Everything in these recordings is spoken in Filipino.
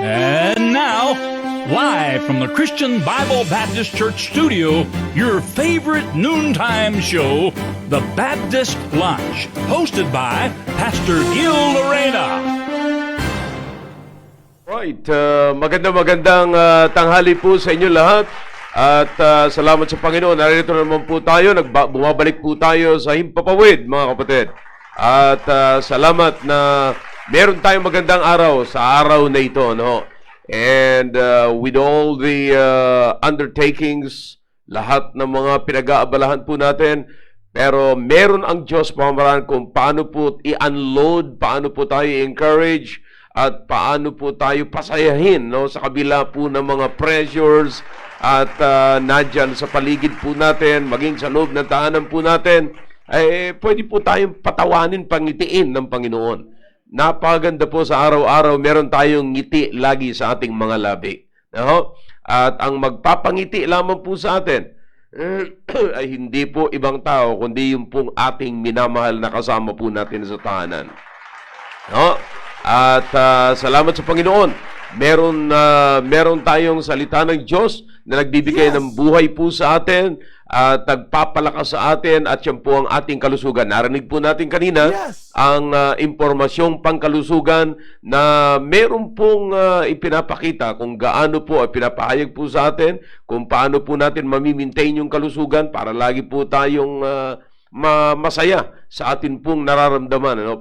And now, live from the Christian Bible Baptist Church studio, your favorite noontime show, The Baptist Lunch, hosted by Pastor Gil Lorena. Right, magandang tanghali po sa inyo lahat. At salamat sa Panginoon. Narito naman po tayo, bumabalik po tayo sa Himpapawid, mga kapatid. At salamat na meron tayong magandang araw sa araw na ito, no? And with all the undertakings, lahat ng mga pinag-aabalahan po natin, pero meron ang Diyos pamamaraan kung paano po i-unload, paano po tayo i-encourage, at paano po tayo pasayahin, no? Sa kabila po ng mga pressures at nadyan sa paligid po natin, maging sa loob ng tahanan po natin, ay pwede po tayong patawanin, pangitiin ng Panginoon. Napaganda po sa araw-araw, meron tayong ngiti lagi sa ating mga labi. No? At ang magpapangiti lamang po sa atin ay hindi po ibang tao, kundi yung pong ating minamahal na kasama po natin sa tahanan. No? At salamat sa Panginoon. Meron tayong salita ng Diyos na nagbibigay ng buhay po sa atin at nagpapalakas sa atin, at yan po ang ating kalusugan. Narinig po natin kanina ang impormasyong pangkalusugan na meron pong ipinapakita kung gaano po ay pinapahayag po sa atin, kung paano po natin mamimaintain yung kalusugan para lagi po tayong masaya sa atin pong nararamdaman. Ano?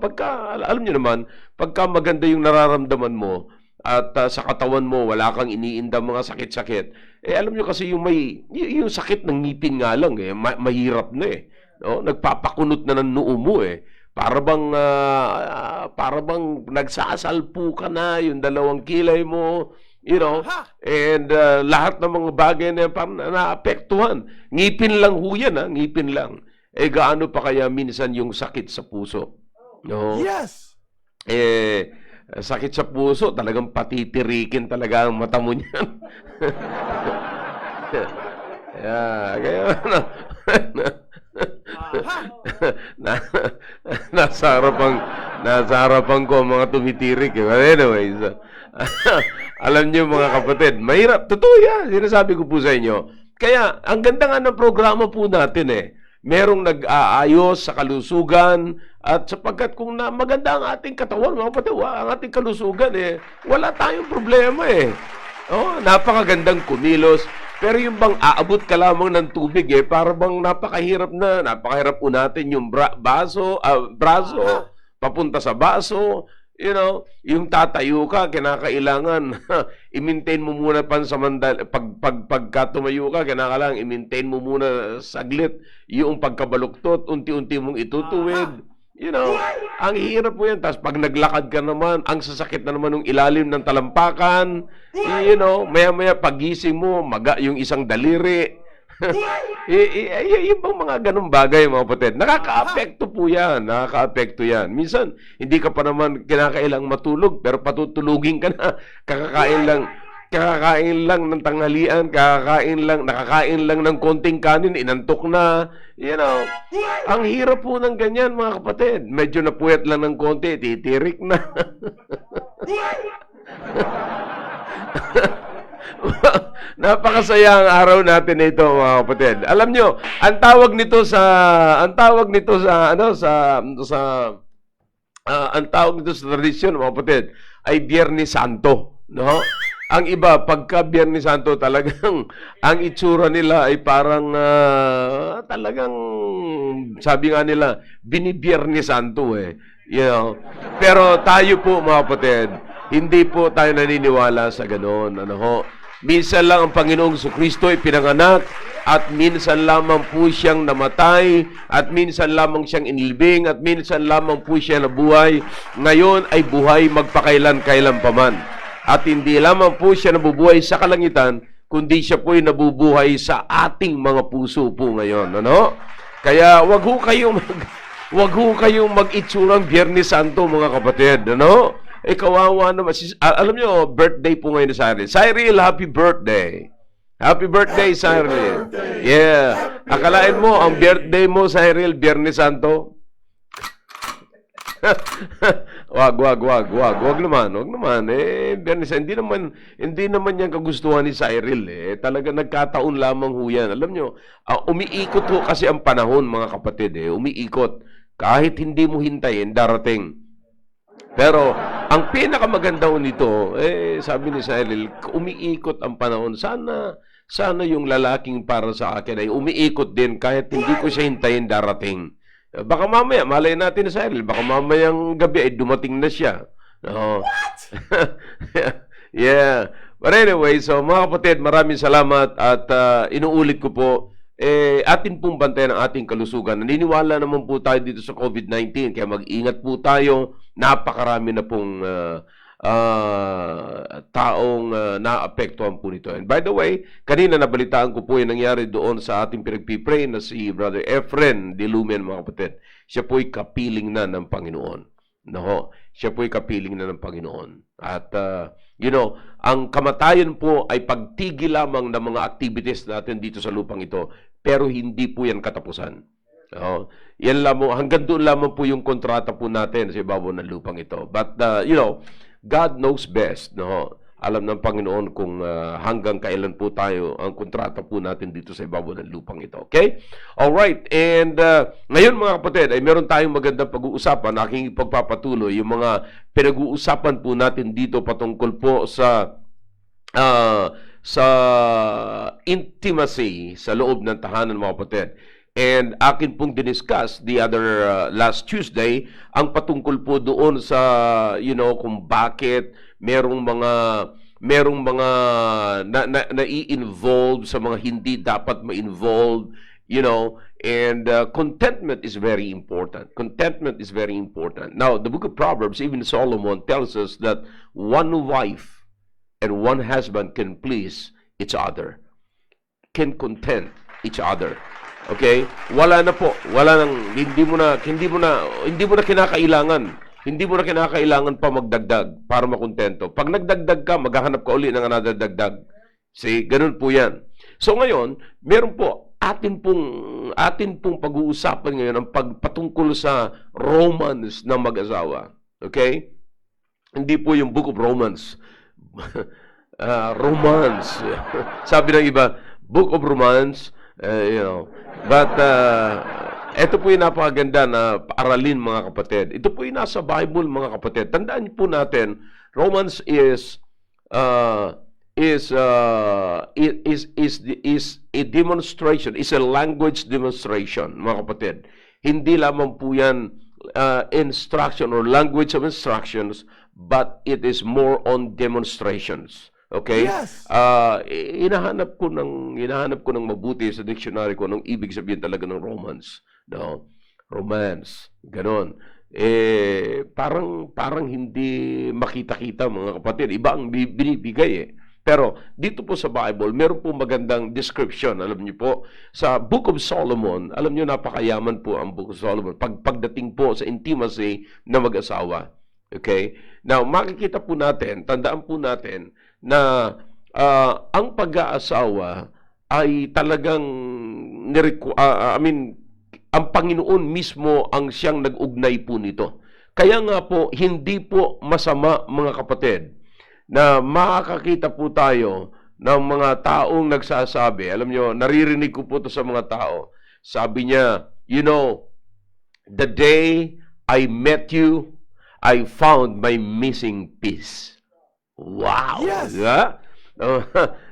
Alam nyo naman, pagka maganda yung nararamdaman mo, at sa katawan mo, wala kang iniindang mga sakit-sakit. Alam nyo kasi yung sakit ng ngipin nga lang, mahirap na eh. No? Nagpapakunot na ng noo mo eh. Para bang nagsasalpo ka na, yung dalawang kilay mo, you know, and lahat ng mga bagay na yan, parang naapektuhan. Ngipin lang ho yan, ha? Ngipin lang. Gaano pa kaya minsan yung sakit sa puso? No? Yes! Sakit sa puso, talagang patitirikin talaga ang mata mo niyan. Kaya nasa harapan ko ang mga tumitirik. But anyways, alam niyo mga kapatid, mahirap. Totoo yan, sinasabi ko po sa inyo. Kaya, ang ganda nga ng programa po natin eh. Merong nag-aayos sa kalusugan, at sapagkat kung maganda ang ating katawan, mga kapatid, ang ating kalusugan wala tayong problema eh. Napakagandang kumilos, pero yung bang aabot ka lamang ng tubig para bang napakahirap unatin yung braso, papunta sa baso. You know, yung tatayo ka, kinakailangan i-maintain mo muna pansamantala. Pagka tumayo ka, kinakailangan i-maintain mo muna saglit yung pagkabaluktot, unti-unti mong itutuwid. You know, ang hirap po yan. Tapos pag naglakad ka naman, ang sasakit na naman ng ilalim ng talampakan. You know, maya-maya pagising mo, maga yung isang daliri. Yung bang mga ganung bagay, mga kapatid, nakaka-apekto po yan. Nakaka-apekto yan. Minsan, hindi ka pa naman kinakailang matulog, pero patutulugin ka na. Kakakain lang ng tanghalian, nakakain lang ng konting kanin, inantok na. You know, ang hirap po ng ganyan, mga kapatid. Medyo napuyat lang ng konti, titirik na. Napakasaya ang araw natin ito, mga kapatid. Alam nyo, ang tawag nito sa tradisyon, mga kapatid, ay Biyernes Santo, no? Ang iba, pagka Biyernes Santo, talagang ang itsura nila ay parang talagang, sabi nga nila, binibiyernes Santo eh. You know? Pero tayo po, mga kapatid, hindi po tayo naniniwala sa ganoon. Ano ho? Minsan lang ang Panginoong Jesucristo ay pinanganak, at minsan lamang po siyang namatay, at minsan lamang siyang inilibing, at minsan lamang po siya nabuhay. Ngayon ay buhay magpakailan-kailan paman. At hindi lamang po siya nabubuhay sa kalangitan, kundi siya po ay nabubuhay sa ating mga puso po ngayon. Ano? Kaya wag ho kayong mag-itsurang Biyernes Santo, mga kapatid. Ano? Kawawa naman. Alam nyo, birthday po ngayon ni Cyril. Cyril, happy birthday. Happy birthday, Cyril. Yeah. Akalain mo, ang birthday mo, Cyril, Biyernes Santo? Wag naman, wag naman. Bernice, hindi naman yan kagustuhan ni Cyril. Talaga nagkataon lamang ho yan. Alam nyo, umiikot ho kasi ang panahon, mga kapatid. Umiikot. Kahit hindi mo hintayin, darating. Pero, ang pinakamaganda ho nito, sabi ni Cyril, umiikot ang panahon. Sana yung lalaking para sa akin ay umiikot din kahit hindi ko siya hintayin, darating. Baka mamaya, malay natin sa Cyril, baka mamayang gabi ay dumating na siya. What? Yeah. But anyway, so mga kapatid, maraming salamat at inuulit ko po, atin pong bantayan ang ating kalusugan. Naniniwala naman po tayo dito sa COVID-19, kaya mag-ingat po tayo. Napakarami na pong taong naapektuhan po nito. And by the way, kanina nabalitaan ko po yung nangyari doon sa ating pinagpipray na si Brother Efren Dilumen, mga kapatid. Siya po'y kapiling na ng Panginoon. No? Siya po'y kapiling na ng Panginoon. At, ang kamatayan po ay pagtigil lamang ng mga activities natin dito sa lupang ito. Pero hindi po yan katapusan. Yan lamang, hanggang doon lamang po yung kontrata po natin sa ibabaw ng lupang ito. But, God knows best, no? Alam ng Panginoon kung hanggang kailan po tayo ang kontrata po natin dito sa ibabaw ng lupang ito. Okay? Alright. And ngayon mga kapatid, ay meron tayong magandang pag-uusapan. Aking ipagpapatuloy yung mga pinag-uusapan po natin dito patungkol po sa intimacy sa loob ng tahanan, mga kapatid. And akin pong diniscuss the other last Tuesday ang patungkol po doon sa kung bakit merong mga nai-involve sa mga hindi dapat ma-involve, and contentment is very important. Contentment is very important. Now, the book of Proverbs, even Solomon tells us that one wife and one husband can please each other, can content each other. Okay? Wala na po. Hindi mo na kinakailangan. Hindi mo na kinakailangan pa magdagdag para makontento. Pag nagdagdag ka, maghahanap ka uli ng another dagdag. See, ganun po 'yan. So ngayon, meron po atin pong pag-uusapan ngayon ang patungkol sa romance ng mag-asawa. Okay? Hindi po yung Book of Romance. Romance. Sabi ng iba, Book of Romance, But, ito po yung napakaganda na aralin, mga kapatid. Ito po yung nasa Bible, mga kapatid. Tandaan po natin, romance is a demonstration, is a language demonstration, mga kapatid. Hindi lamang po yan instruction or language of instructions, but it is more on demonstrations. Okay? Yes. Hinahanap ko ng mabuti sa dictionary ko anong ibig sabihin talaga ng romance. No? Romance. Ganon. Parang hindi makita-kita, mga kapatid. Iba ang binibigay Pero dito po sa Bible, meron po magandang description. Alam niyo po, sa Book of Solomon, alam niyo napakayaman po ang Book of Solomon. Pagdating po sa intimacy na mag-asawa. Okay? Now, makikita po natin, tandaan po natin, na ang pag-aasawa ay talagang ang Panginoon mismo ang siyang nag-ugnay po nito. Kaya nga po, hindi po masama, mga kapatid, na makakakita po tayo ng mga taong nagsasabi. Alam nyo, naririnig ko po ito sa mga tao. Sabi niya, the day I met you, I found my missing piece. Wow! Yes! Yeah?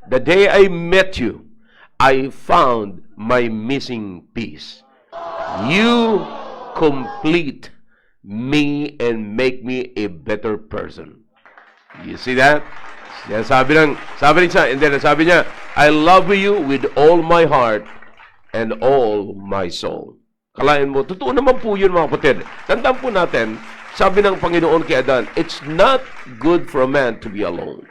The day I met you, I found my missing piece. You complete me and make me a better person. You see that? Yan, sabi niya, I love you with all my heart and all my soul. Kalain mo, totoo naman po yun, mga kapatid. Tandaan po natin, sabi ng Panginoon kay Adan, it's not good for a man to be alone.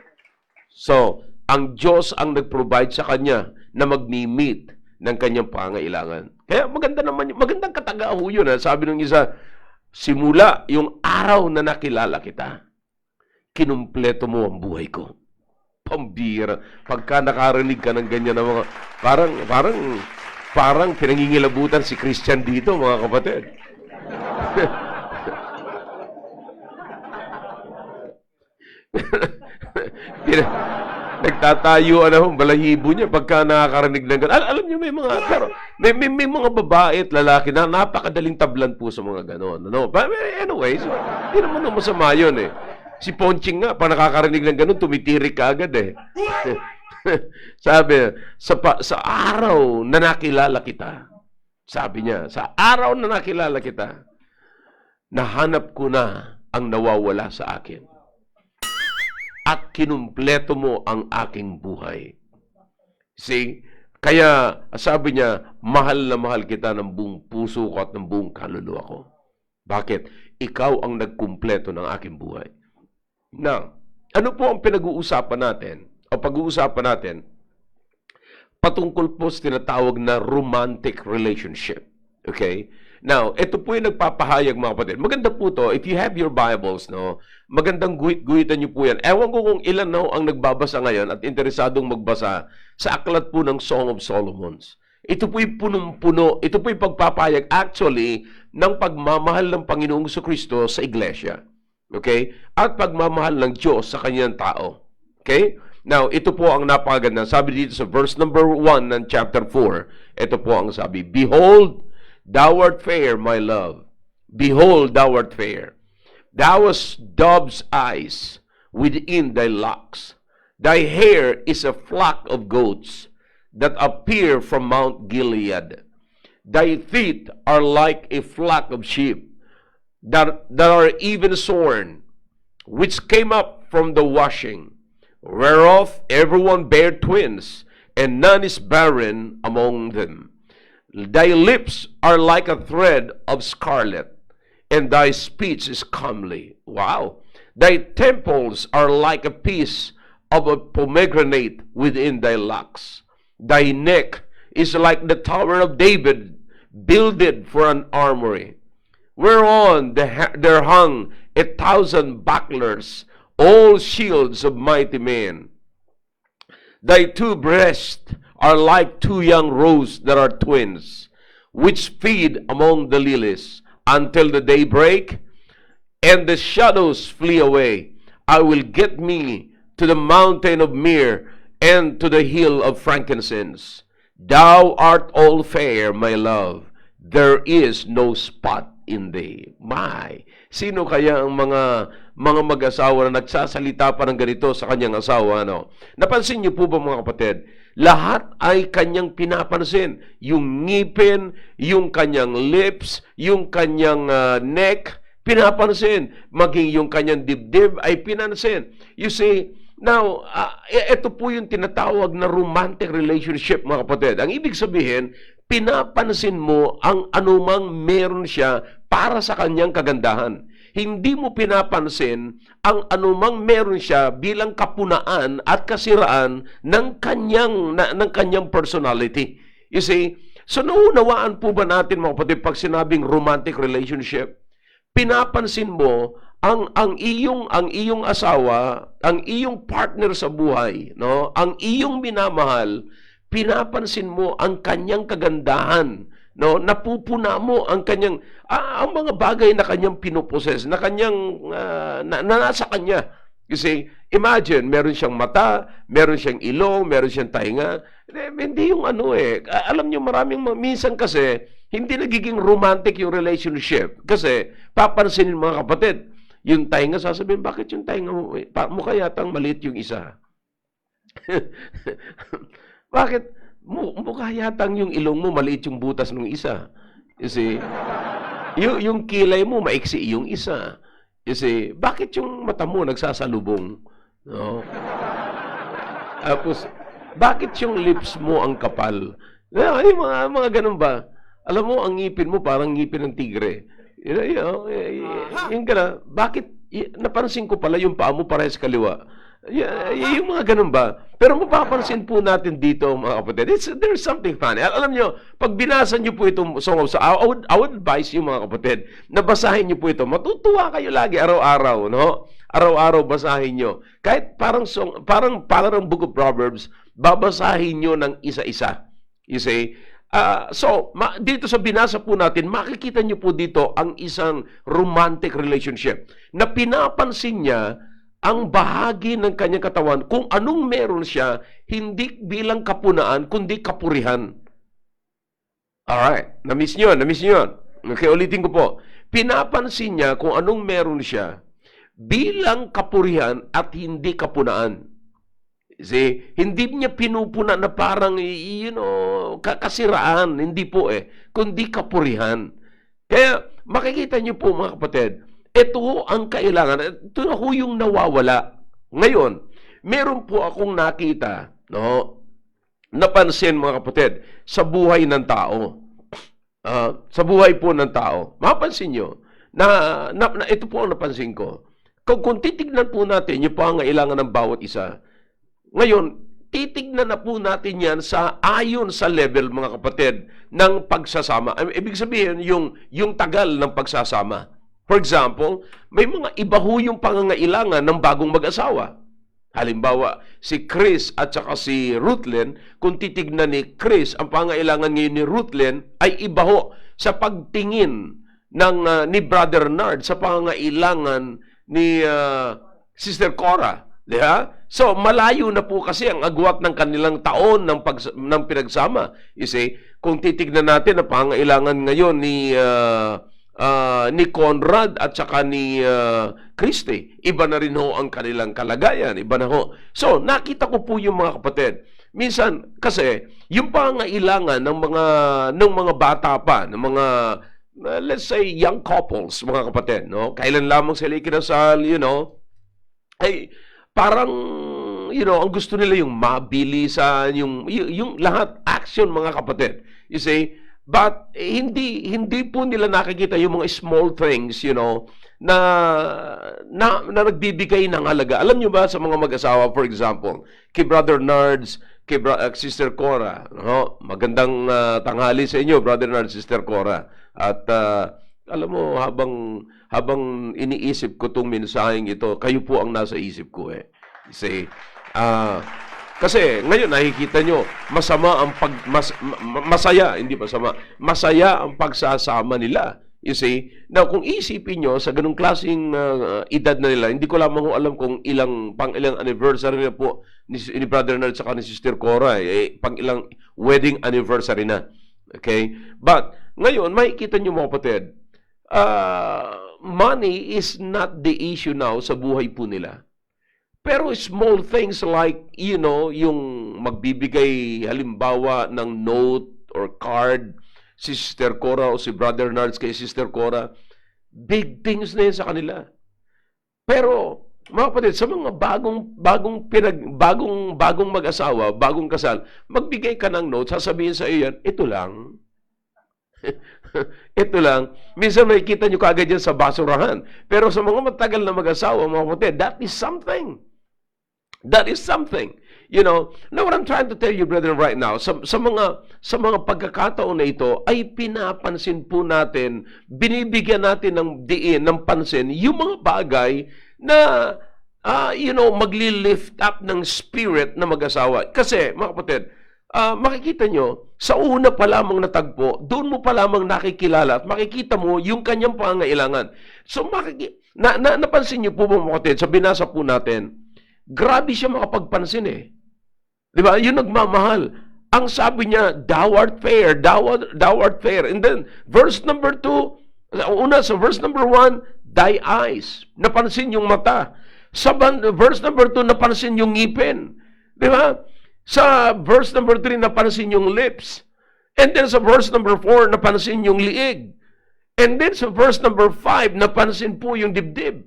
So, ang Diyos ang nag-provide sa kanya na mag-meet ng kanyang pangailangan. Kaya magandang katagao yun. Sabi ng isa, simula yung araw na nakilala kita, kinumpleto mo ang buhay ko. Pambira. Pagka nakarinig ka ng ganyan na mga, parang pinangingilabutan si Christian dito, mga kapatid. Nagtatayuan ako, balahibo niya pagka nakakarinig ng gano'n. Alam niyo, may mga babae at lalaki na napakadaling tablan po sa mga gano'n. Ano? But anyways, hindi naman masama yun eh. Si Ponching nga, pag nakakarinig ng gano'n, tumitirik ka agad eh. Sabi, sa araw na nakilala kita, sabi niya, sa araw na nakilala kita, nahanap ko na ang nawawala sa akin. At kinumpleto mo ang aking buhay. See? Kaya sabi niya, mahal na mahal kita ng buong puso ko at ng buong kaluluwa ko. Bakit? Ikaw ang nagkumpleto ng aking buhay. Now, ano po ang pinag-uusapan natin? O pag-uusapan natin, patungkol po sa tinatawag na romantic relationship. Okay? Now, ito po yung nagpapahayag mga kapatid. Maganda po to, if you have your Bibles, no, magandang guhit-guhitan niyo po yan. Ewan ko kung ilan no, ang nagbabasa ngayon at interesadong magbasa sa aklat po ng Song of Solomon. Ito po yung punong-puno, ito po yung pagpapahayag actually ng pagmamahal ng Panginoong Kristo sa iglesia. Okay? At pagmamahal ng Diyos sa kanyang tao. Okay? Now, ito po ang napakaganda. Sabi dito sa verse number 1 ng chapter 4, ito po ang sabi, Behold, thou art fair, my love. Behold, thou art fair. Thou hast dove's eyes within thy locks. Thy hair is a flock of goats that appear from Mount Gilead. Thy feet are like a flock of sheep that are even shorn, which came up from the washing, whereof everyone bare twins, and none is barren among them. Thy lips are like a thread of scarlet, and thy speech is comely. Wow! Thy temples are like a piece of a pomegranate within thy locks. Thy neck is like the tower of David, builded for an armory, whereon there hung 1,000 bucklers, all shields of mighty men. Thy two breasts are like two young roes that are twins, which feed among the lilies until the day break, and the shadows flee away. I will get me to the mountain of myrrh and to the hill of frankincense. Thou art all fair, my love. There is no spot in thee. My, sino kaya ang mga mag-asawa na nagsasalita pa ng ganito sa kanyang asawa? No? Napansin niyo po ba mga kapatid? Lahat ay kanyang pinapansin. Yung ngipin, yung kanyang lips, yung kanyang neck, pinapansin. Maging yung kanyang dibdib ay pinansin. You see, now, ito po yung tinatawag na romantic relationship mga kapatid. Ang ibig sabihin, pinapansin mo ang anumang meron siya para sa kanyang kagandahan. Hindi mo pinapansin ang anumang meron siya bilang kapunaan at kasiraan ng kanyang personality. You see, so naunawaan po ba natin mga kapatid pag sinabing romantic relationship? Pinapansin mo ang iyong asawa, ang iyong partner sa buhay, no? Ang iyong minamahal, pinapansin mo ang kanyang kagandahan, no? Napupuna mo ang kanyang ang mga bagay na kanyang pinoposes, na kanyang na nasa kanya. You see, imagine, meron siyang mata, meron siyang ilong, meron siyang tainga. Hindi yung alam niyo minsan kasi hindi nagiging romantic yung relationship kasi papansinin mga kapatid, yung tainga sasabihin, bakit yung tainga mo mukha yatang maliit yung isa? Bakit mukha yatang yung ilong mo maliit yung butas ng isa? You see, yung kilay mo maiksi yung isa. You see, bakit yung mata mo nagsasalubong? No? Tapos, bakit yung lips mo ang kapal? Yung mga ganun ba? Alam mo, ang ngipin mo parang ngipin ng tigre. Yung gana, bakit, napansin ko pala yung paa mo parehas kaliwa. Yung mga ganun ba? Pero mapapansin po natin dito, mga kapatid, there's something funny. Alam nyo, pag binasa nyo po itong Song of Solomon, I would advise you, mga kapatid, na basahin nyo po ito. Matutuwa kayo lagi, araw-araw, no? Araw-araw basahin nyo. Kahit parang Book of Proverbs, babasahin nyo ng isa-isa. You see? So, dito sa binasa po natin, makikita nyo po dito ang isang romantic relationship na pinapansin niya ang bahagi ng kanyang katawan, kung anong meron siya, hindi bilang kapunaan, kundi kapurihan. Alright, na-miss nyo yun. Okay, ulitin ko po. Pinapansin niya kung anong meron siya bilang kapurihan at hindi kapunaan. See, hindi niya pinupuna na parang, kasiraan. Hindi po kundi kapurihan. Kaya, makikita niyo po mga kapatid, ito ang kailangan. Ito na ho yung nawawala. Ngayon, meron po akong nakita, napansin mga kapatid, sa buhay ng tao. Sa buhay po ng tao. Mapansin nyo, na ito po ang napansin ko. Kung titignan po natin yung pangailangan ng bawat isa, ngayon, titignan na po natin yan ayon sa level, mga kapatid, ng pagsasama. Ibig sabihin, yung tagal ng pagsasama. For example, may mga iba ho yung pangangailangan ng bagong mag-asawa. Halimbawa, si Chris at saka si Ruthlyn, kung titignan ni Chris, ang pangangailangan ngayon ni Ruthlyn ay iba ho sa pagtingin ni Brother Nard sa pangangailangan ni Sister Cora. Diba? So, malayo na po kasi ang agwat ng kanilang taon ng pinagsama. You see, kung titignan natin ang pangangailangan ngayon ni Conrad at saka ni Christy, iba na rin ho ang kanilang kalagayan, iba na ho. So, nakita ko po yung mga kapatid. Minsan, kasi, yung pangailangan ng mga bata pa, ng mga, let's say, young couples, mga kapatid, no? Kailan lamang sila ikinasal, ay, parang, ang gusto nila yung mabilisan, yung lahat, action, mga kapatid. You see, but hindi po nila nakikita yung mga small things, na nagbibigay ng halaga. Alam nyo ba sa mga mag-asawa, for example, kay Brother Nards, kay Sister Cora, magandang tanghali sa inyo, Brother Nards, Sister Cora. At alam mo, habang iniisip ko itong mensaheng ito, kayo po ang nasa isip ko Say, kasi ngayon nakikita nyo, masaya, hindi masama, masaya ang pagsasama nila. You see, now kung isipin nyo sa ganung klaseng edad na nila, hindi ko lamang alam kung ilang anniversary na po ni Brother Nard at ni Sister Cora, pang ilang wedding anniversary na. Okay? But ngayon, makikita nyo mga kapatid, money is not the issue now sa buhay po nila. Pero small things like, yung magbibigay halimbawa ng note or card, si Sister Cora o si Brother Nards kay Sister Cora, big things na yun sa kanila. Pero, mga kapatid, sa mga bagong mag-asawa, bagong kasal, magbigay ka ng note, sasabihin sa iyo yan, ito lang. Ito lang. Minsan makikita nyo kaagad yan sa basurahan. Pero sa mga matagal na mag-asawa, mga kapatid, that is something. That is something. Now what I'm trying to tell you, brethren, right now, sa mga pagkakataon na ito, ay pinapansin po natin, binibigyan natin ng diin, ng pansin, yung mga bagay na, magli-lift up ng spirit na mag-asawa. Kasi, mga kapatid, makikita nyo, sa una pa lamang natagpo, doon mo pa lamang nakikilala at makikita mo yung kanyang pangangailangan. So, napansin nyo po mga kapatid, sa binasa po natin, grabe siya makapagpansin Di ba? Yung nagmamahal. Ang sabi niya, thou art fair, thou art fair. And then, verse number 2, sa verse number 1, thy eyes. Napansin yung mata. Sa verse number 2, napansin yung ngipin. Di ba? Sa verse number 3, napansin yung lips. And then sa verse number 4, napansin yung liig. And then sa verse number 5, napansin po yung dibdib.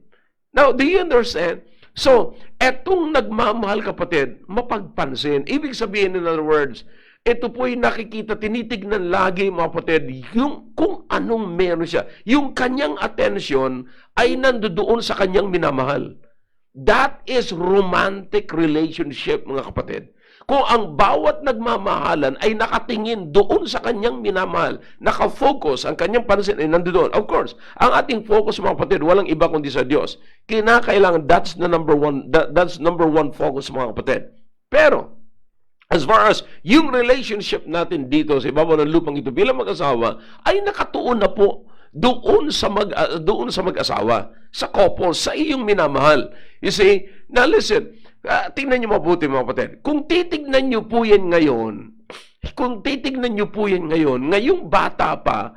Now, do you understand? So, etong nagmamahal kapatid, mapagpansin. Ibig sabihin, in other words, ito po'y nakikita, tinitignan lagi mga kapatid, yung kung anong meron siya. Yung kanyang attention ay nandoon sa kanyang minamahal. That is romantic relationship, mga kapatid. Kung ang bawat nagmamahalan ay nakatingin doon sa kanyang minamahal, nakafocus, ang kanyang pansin ay nandoon. Of course, ang ating focus, mga kapatid, walang iba kundi sa Diyos. Kinakailangan, that's number one focus, mga kapatid. Pero, as far as yung relationship natin dito sa ibabaw ng lupang ito bilang mag-asawa, ay nakatuon na po doon sa mag-asawa, sa couple, sa iyong minamahal. You see, now listen, tingnan niyo mabuti mga kapatid. Kung titignan niyo po yan ngayon, ngayong bata pa,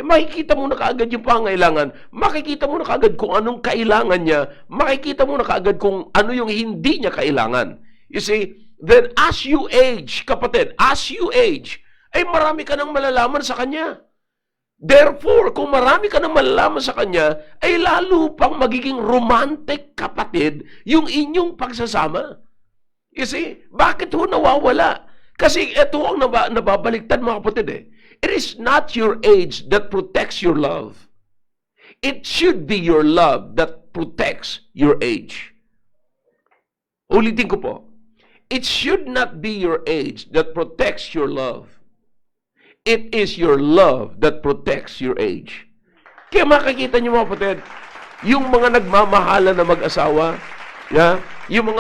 makikita mo na kaagad yung pangailangan, makikita mo na kaagad kung anong kailangan niya, makikita mo na kaagad kung ano yung hindi niya kailangan. You see, then as you age, kapatid, marami ka nang malalaman sa kanya. Therefore, kung marami ka nang malalaman sa kanya, ay lalo pang magiging romantic, kapatid, yung inyong pagsasama. You see, bakit ho nawawala? Kasi ito ang nababaliktad mga kapatid It is not your age that protects your love. It should be your love that protects your age. Ulitin ko po. It should not be your age that protects your love. It is your love that protects your age. Kaya makikita niyo mga kapatid, yung mga nagmamahalan na mag-asawa, yung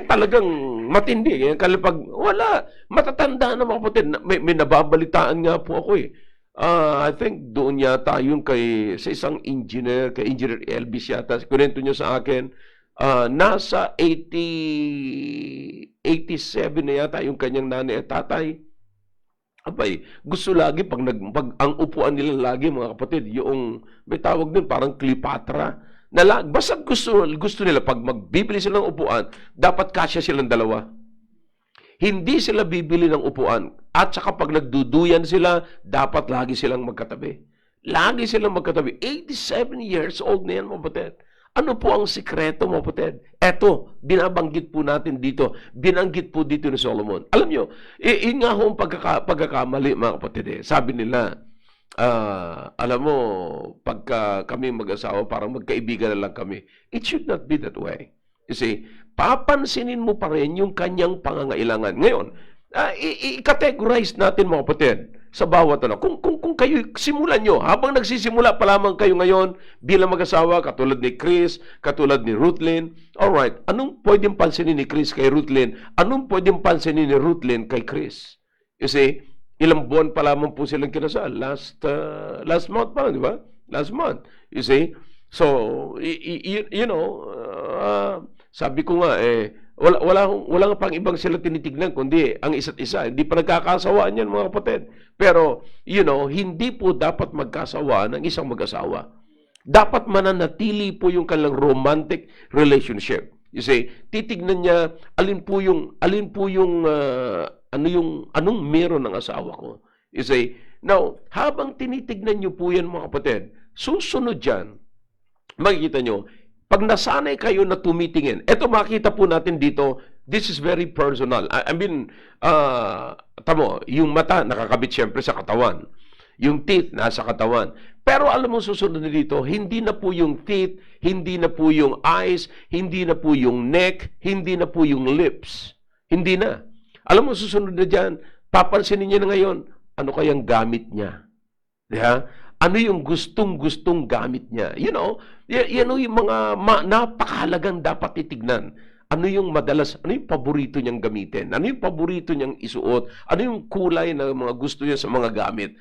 talagang matindi, kalipag, wala, matatanda na mga kapatid. May nababalitaan nga po ako I think doon yata yun sa isang engineer, kay Engineer Elvis yata, kunento niyo sa akin, nasa 87 na yata yung kanyang nanay at tatay. Abay, gusto lagi, pag ang upuan nila lagi, mga kapatid, yung, may tawag din, parang Cleopatra, basta gusto nila, pag magbibili sila ng upuan, dapat kasya silang dalawa. Hindi sila bibili ng upuan. At saka pag nagduduyan sila, dapat lagi silang magkatabi. Lagi silang magkatabi. 87 years old na yan, mga kapatid. Ano po ang sikreto, mga kapatid? Eto, binabanggit po natin dito. Binanggit po dito ni Solomon. Alam nyo, yun nga ho ang pagkakamali, mga kapatid. Sabi nila, alam mo, pagka kami mag-asawa, parang magkaibigan na lang kami. It should not be that way. You see, papansinin mo pa rin yung kanyang pangangailangan. Ngayon, i-categorize natin mga kapatid sa bawat ano. Kung kayo, simulan nyo, habang nagsisimula pa lamang kayo ngayon bilang mag-asawa, katulad ni Chris, katulad ni Ruthlyn, alright, anong pwedeng pansinin ni Chris kay Ruthlyn? Anong pwedeng pansinin ni Ruthlyn kay Chris? You see, ilang buwan pa lamang po silang kinasal. Last month pa, di ba? Last month. You see? So, sabi ko nga, wala pang ibang sila tinitignan, kundi ang isa't isa. Hindi pa nagkakasawaan yan, mga kapatid. Pero, hindi po dapat magkasawaan ng isang mag-asawa. Dapat mananatili po yung kanilang romantic relationship. You see, titignan niya, anong meron ng asawa ko. You see, now, habang tinitignan niyo po yan, mga kapatid, susunod dyan, makikita nyo, pag nasanay kayo na tumitingin, eto makita po natin dito, this is very personal. I mean, tamo, yung mata nakakabit siyempre sa katawan. Yung teeth nasa katawan. Pero alam mo susunod na dito, hindi na po yung teeth, hindi na po yung eyes, hindi na po yung neck, hindi na po yung lips. Hindi na. Alam mo susunod na dyan, papansinin niya na ngayon, ano kayang gamit niya? Yeah? Ano yung gustong-gustong gamit niya? Yan yung mga napakahalagang dapat titignan. Ano yung paborito niyang gamitin? Ano yung paborito niyang isuot? Ano yung kulay na mga gusto niya sa mga gamit?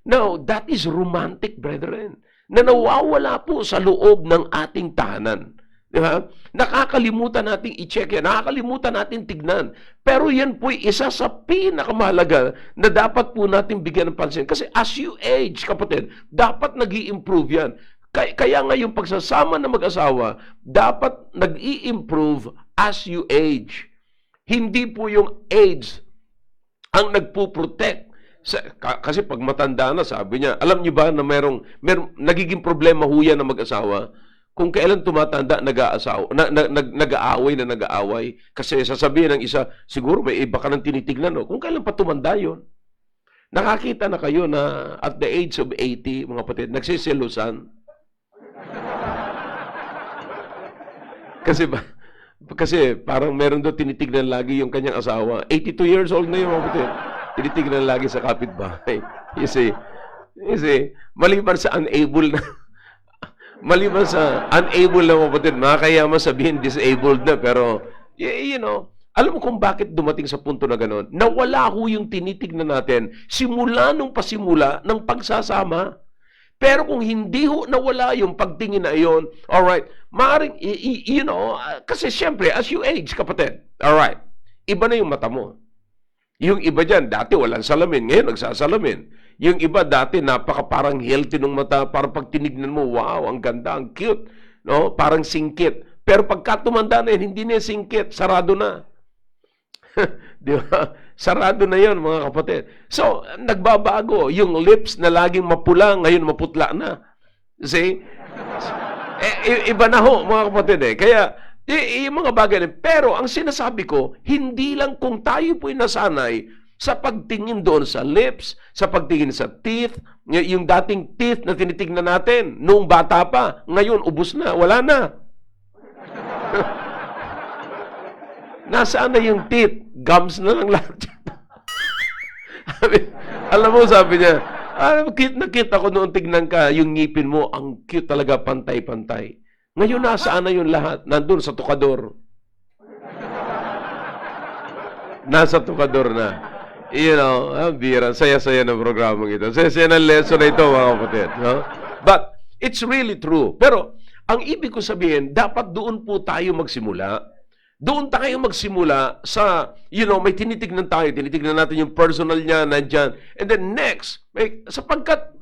Now, that is romantic, brethren, na nawawala po sa loob ng ating tahanan. Diba? Nakakalimutan natin i-check yan. Nakakalimutan natin tignan. Pero yan po'y isa sa pinakamahalaga na dapat po natin bigyan ng pansin. Kasi as you age, kapatid, dapat nag-i-improve yan. Kaya nga yung pagsasama ng mag-asawa, dapat nag-i-improve as you age. Hindi po yung age ang nagpo-protect. Kasi pag matanda na, sabi niya, alam niyo ba na merong nagiging problema ho yan ng mag-asawa? Kung kailan tumatanda, nag-aaway. Kasi sasabihin ng isa, siguro may iba ka nang tinitignan. No? Kung kailan pa tumanda yun. Nakakita na kayo na at the age of 80, mga kapatid, nagsisilusan. Kasi parang meron doon tinitignan lagi yung kanyang asawa. 82 years old na yun, mga kapatid. Tinitignan lagi sa kapitbahay. You see, maliban sa unable na mga kapatid, makakayaman sabihin disabled na, pero, alam mo kung bakit dumating sa punto na gano'n? Nawala ho yung tinitignan natin simula nung pasimula ng pagsasama. Pero kung hindi ho nawala yung pagtingin na iyon, alright, maaaring, kasi siyempre, as you age, kapatid, alright, iba na yung mata mo. Yung iba dyan, dati walang salamin, ngayon nagsasalamin. Yung iba dati, parang healthy ng mata, parang pag tinignan mo, wow, ang ganda, ang cute, no? Parang singkit. Pero pagka tumanda na yun, hindi na singkit, sarado na. Di ba? Sarado na yun, mga kapatid. So, nagbabago. Yung lips na laging mapula, ngayon maputla na. See? Iba na ho, mga kapatid eh. Kaya, yung mga bagay na. Pero, ang sinasabi ko, hindi lang kung tayo po'y nasanay sa pagtingin doon sa lips, sa pagtingin sa teeth, yung dating teeth na tinitignan natin, noong bata pa, ngayon, ubos na, wala na. Nasaan na yung teeth? Gums na lang lahat. Alam mo, sabi niya, nakita ko noon tignan ka, yung ngipin mo, ang cute talaga, pantay-pantay. Ngayon, nasaan na yung lahat? Nandun sa tukador. Nasa tukador na. You know, bira, saya-saya ng programang ito. Saya-saya ng lesson na ito, mga kapatid. No? But, it's really true. Pero, ang ibig ko sabihin, dapat doon po tayo magsimula. Doon tayo magsimula sa, may tinitignan tayo. Tinitignan natin yung personal niya, nandyan. And then next, sapagkat,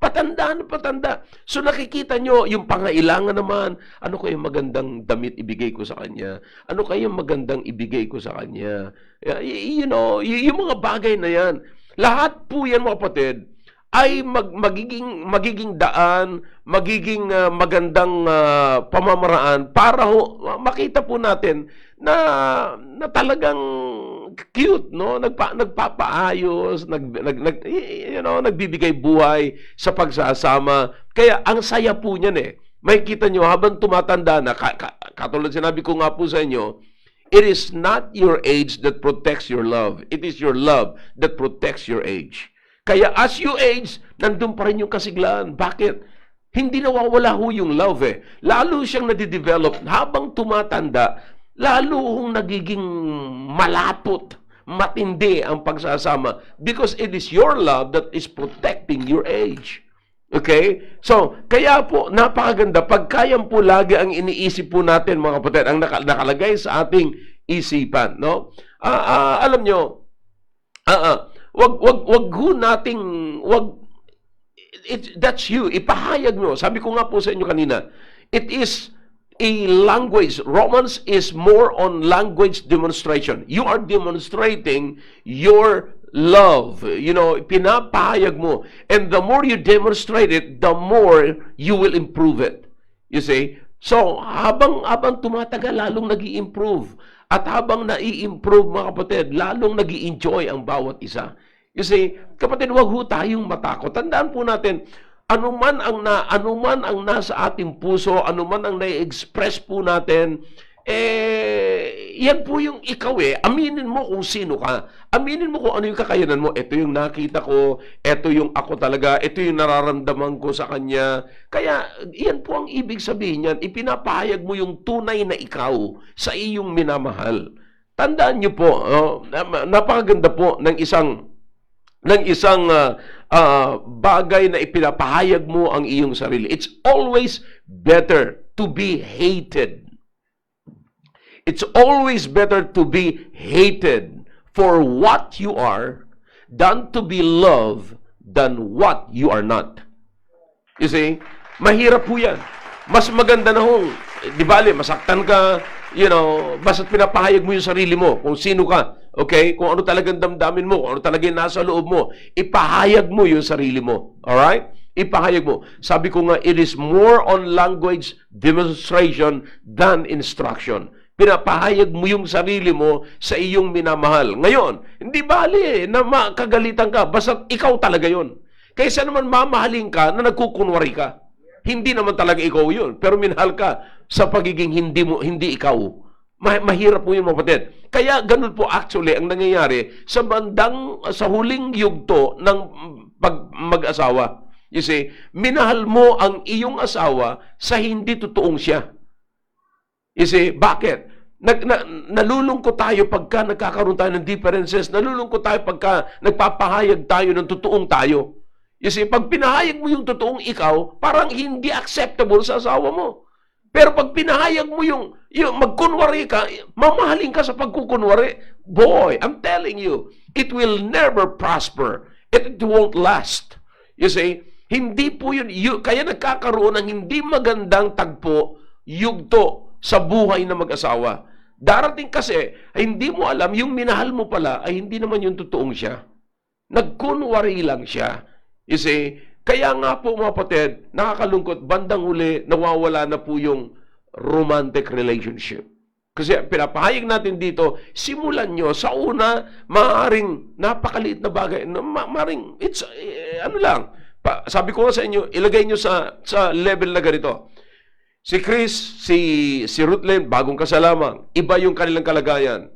patanda na patanda. So nakikita nyo, yung pangailangan naman, ano kayong magandang damit ibigay ko sa kanya? Ano kayong magandang ibigay ko sa kanya? Yung mga bagay na yan. Lahat po yan, mga kapatid, ay magiging daan, magiging magandang pamamaraan para makita po natin na talagang cute, no? Nagpapaayos, nagbibigay buhay sa pagsasama. Kaya ang saya po niyan eh. Makikita nyo habang tumatanda na, katulad sinabi ko nga po sa inyo, it is not your age that protects your love. It is your love that protects your age. Kaya as you age, nandun pa rin yung kasiglaan. Bakit? Hindi nawawala ho yung love eh. Lalo siyang nadidevelop. Habang tumatanda, lalo hong nagiging malapot, matindi ang pagsasama. Because it is your love that is protecting your age. Okay? So, kaya po, napakaganda. Pagkayan po lagi ang iniisip po natin, mga kapatid, ang nakalagay sa ating isipan. No? Alam nyo, wag ho nating, that's you. Ipahayag nyo. Sabi ko nga po sa inyo kanina, it is a language. Romans is more on language demonstration. You are demonstrating your love. Pinapahayag mo. And the more you demonstrate it, the more you will improve it. You see? So, habang tumatagal, lalong nag-i-improve. At habang nai-improve, mga kapatid, lalong nag-i-enjoy ang bawat isa. You see, kapatid, wag ho tayong matakot. Tandaan po natin, anuman ang nasa ating puso, anuman ang nai-express po natin, yan po yung ikaw eh. Aminin mo kung sino ka. Aminin mo kung ano yung kakayanan mo. Ito yung nakita ko, ito yung ako talaga, ito yung nararamdaman ko sa kanya. Kaya, yan po ang ibig sabihin yan. Ipinapahayag mo yung tunay na ikaw sa iyong minamahal. Tandaan niyo po, napakaganda po ng isang bagay na ipinapahayag mo ang iyong sarili. It's always better to be hated. It's always better to be hated for what you are than to be loved than what you are not. You see? Mahirap po yan. Mas maganda na hong, di bale, masaktan ka, basta't pinapahayag mo yung sarili mo, kung sino ka, okay? Kung ano talagang damdamin mo, kung ano talagang nasa loob mo, ipahayag mo yung sarili mo. Alright? Ipahayag mo. Sabi ko nga, it is more on language demonstration than instruction. Pinapahayag mo yung sarili mo sa iyong minamahal. Ngayon, hindi bali na makagalitan ka, basta ikaw talaga yon. Kaysa naman mamahalin ka na nagkukunwari ka. Hindi naman talaga ikaw yun, pero minahal ka sa pagiging hindi ikaw. Mahirap po yun, mga kapatid. Kaya ganun po actually ang nangyayari sa huling yugto ng mag-asawa. You see, minahal mo ang iyong asawa sa hindi totoong siya. You see, bakit? Nalulungkot tayo pagka nagkakaroon tayo ng differences. Nalulungkot tayo pagka nagpapahayag tayo ng totoong tayo. You see, pag pinahayag mo yung totoong ikaw, parang hindi acceptable sa asawa mo. Pero pag pinahayag mo yung magkunwari ka, mamahalin ka sa pagkukunwari, boy, I'm telling you, it will never prosper. It won't last. You see, hindi po yun, kaya nagkakaroon ng hindi magandang tagpo, yugto sa buhay ng mag-asawa. Darating kasi, hindi mo alam, yung minahal mo pala, ay hindi naman yung totoong siya. Nagkunwari lang siya. You see, kaya nga po mga kapatid, nakakalungkot, bandang huli, nawawala na po yung romantic relationship. Kasi pinapahayag natin dito, simulan nyo, sa una, maaaring napakaliit na bagay, maaaring, it's, ano lang, sabi ko nga sa inyo, ilagay nyo sa level na ganito. Si Chris, si Ruthlyn, bagong kasalamang, iba yung kanilang kalagayan.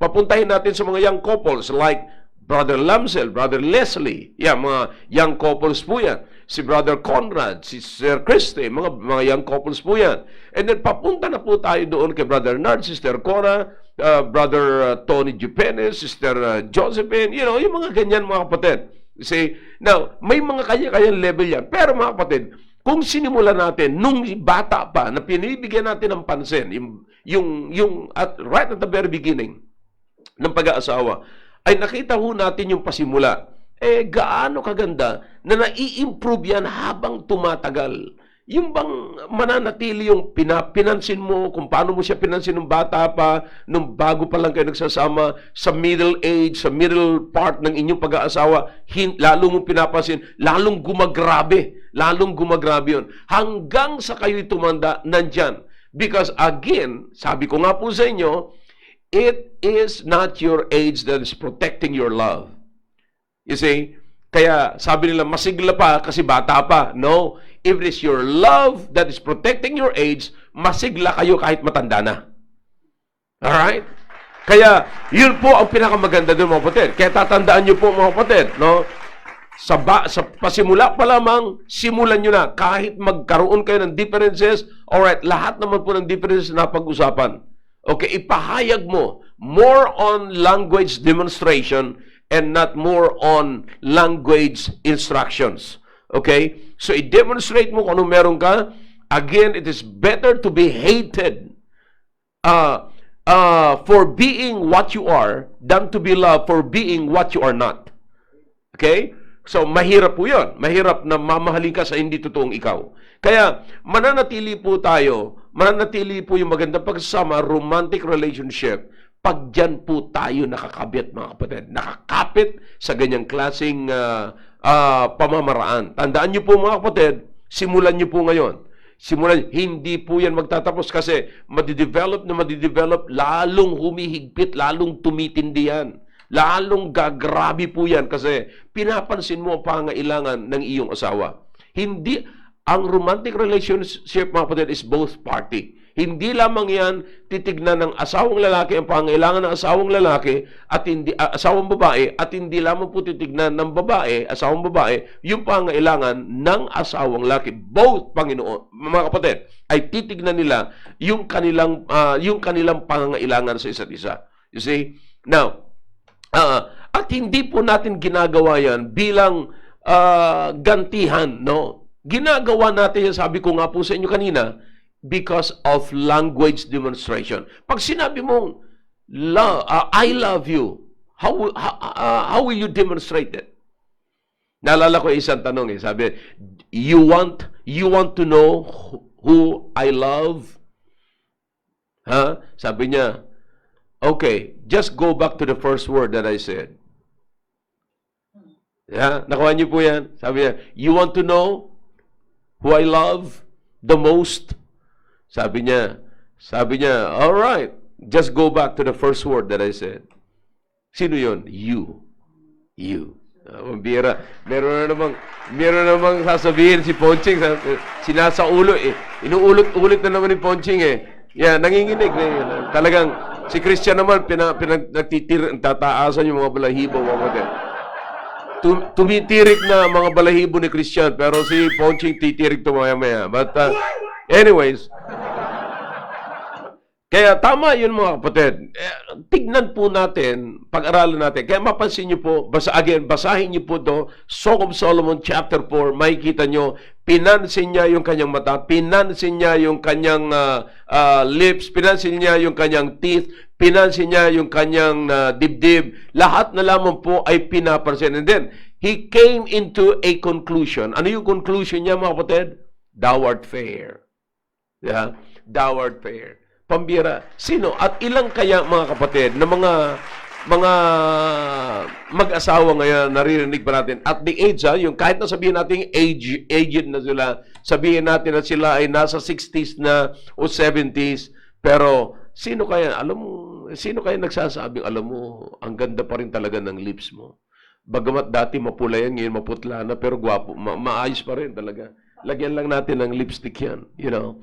Papuntahin natin sa mga young couples like Brother Lamsel, Brother Leslie, mga young couples po yan. Si Brother Conrad, si Sir Christy, mga young couples po yan. And then papunta na po tayo doon kay Brother Nard, Sister Cora, Brother Tony Jupenes, Sister Josephine, yung mga ganyan mga kapatid. See, now, may mga kanya-kanyang level yan. Pero mga kapatid, kung sinimula natin nung bata pa na pinibigyan natin ng pansin, right at the very beginning ng pag-aasawa, ay nakita ho natin yung pasimula. Gaano kaganda na nai-improve yan habang tumatagal. Yung bang mananatili yung pinansin mo, kung paano mo siya pinansin nung bata pa, nung bago pa lang kayo nagsasama, sa middle age, sa middle part ng inyong pag-aasawa, lalo mong pinapansin, lalong gumagrabe yun. Hanggang sa kayo'y tumanda, nandyan. Because again, sabi ko nga po sa inyo, it is not your age that is protecting your love. You see? Kaya sabi nila, masigla pa kasi bata pa. No. If it is your love that is protecting your age, masigla kayo kahit matanda na. Alright? Kaya, yun po ang pinakamaganda doon mga kapatid. Kaya tatandaan nyo po mga kapatid, no? Sa pasimula pa lamang, simulan nyo na. Kahit magkaroon kayo ng differences, alright, lahat naman po ng differences na pag-usapan. Okay, ipahayag mo more on language demonstration and not more on language instructions. Okay? So, i-demonstrate mo kung ano meron ka. Again, it is better to be hated for being what you are than to be loved for being what you are not. Okay? So, mahirap po yun. Mahirap na mamahalin ka sa hindi totoong ikaw. Kaya, mananatili po yung magandang pagsasama, romantic relationship, pag dyan po tayo nakakabit, mga kapatid. Nakakapit sa ganyang klaseng pamamaraan. Tandaan nyo po, mga kapatid, simulan nyo po ngayon. Hindi po yan magtatapos kasi madidevelop, lalong humihigpit, lalong tumitindi yan. Lalong gagrabe po yan kasi pinapansin mo ang pangailangan ng iyong asawa. Ang romantic relationship, mga kapatid, is both party. Hindi lamang yan titignan ng asawang lalaki ang pangailangan ng asawang lalaki at asawang babae, at hindi lamang po titignan ng asawang babae, yung pangailangan ng asawang lalaki. Both, Panginoon, mga kapatid, ay titignan nila yung kanilang pangailangan sa isa't isa. You see? Now, at hindi po natin ginagawa yan bilang gantihan, no? Ginagawa natin yan, sabi ko nga po sa inyo kanina, because of language demonstration. Pag sinabi mong, I love you, how will you demonstrate it? Naalala ko isang tanong sabi, you want to know who I love? Sabi niya, okay, just go back to the first word that I said. Nakuha niyo po yan? Sabi niya, you want to know who I love the most? Sabi niya, all right, just go back to the first word that I said. Sino yun? You. Bira. Meron na namang sasabihin si Ponching, sinasaulo inuulit-ulit na naman ni Ponching nanginginig. Talagang, si Christian naman, tataasan yung mga balahibo, tumitirik na mga balahibo ni Christian, pero si Ponching titirik to maya-maya. But, anyways, kaya Kaya tama yun mga kapatid. Tignan po natin, pag-aralan natin. Kaya mapansin niyo po, basahin niyo po to, Song of Solomon chapter 4, makikita niyo, pinansin niya yung kanyang mata, pinansin niya yung kanyang lips, pinansin niya yung kanyang teeth, pinansin niya yung kanyang dibdib. Lahat na lamang po ay pinapansin. And then, he came into a conclusion. Ano yung conclusion niya mga kapatid? Thou art fair. Yeah? Thou art fair. Pambira. Sino? At ilang kaya mga kapatid na mga mag-asawa ngayon naririnig pa natin at the age, yung kahit na sabihin natin aged na sila, sabihin natin na sila ay nasa 60s na o 70s, pero sino kaya nagsasabing, alam mo, ang ganda pa rin talaga ng lips mo. Bagamat dati mapula yan, ngayon maputla na, pero gwapo, maayos pa rin talaga. Lagyan lang natin ng lipstick yan, you know.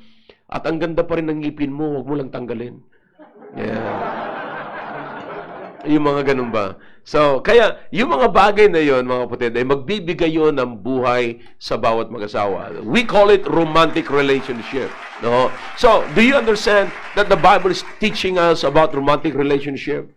At ang ganda pa rin ng ngipin mo, huwag mo lang tanggalin. Yeah. Yung mga ganun ba? So, kaya, yung mga bagay na yon mga kapatid, ay magbibigay yon ng buhay sa bawat mag-asawa. We call it romantic relationship. No? So, do you understand that the Bible is teaching us about romantic relationship?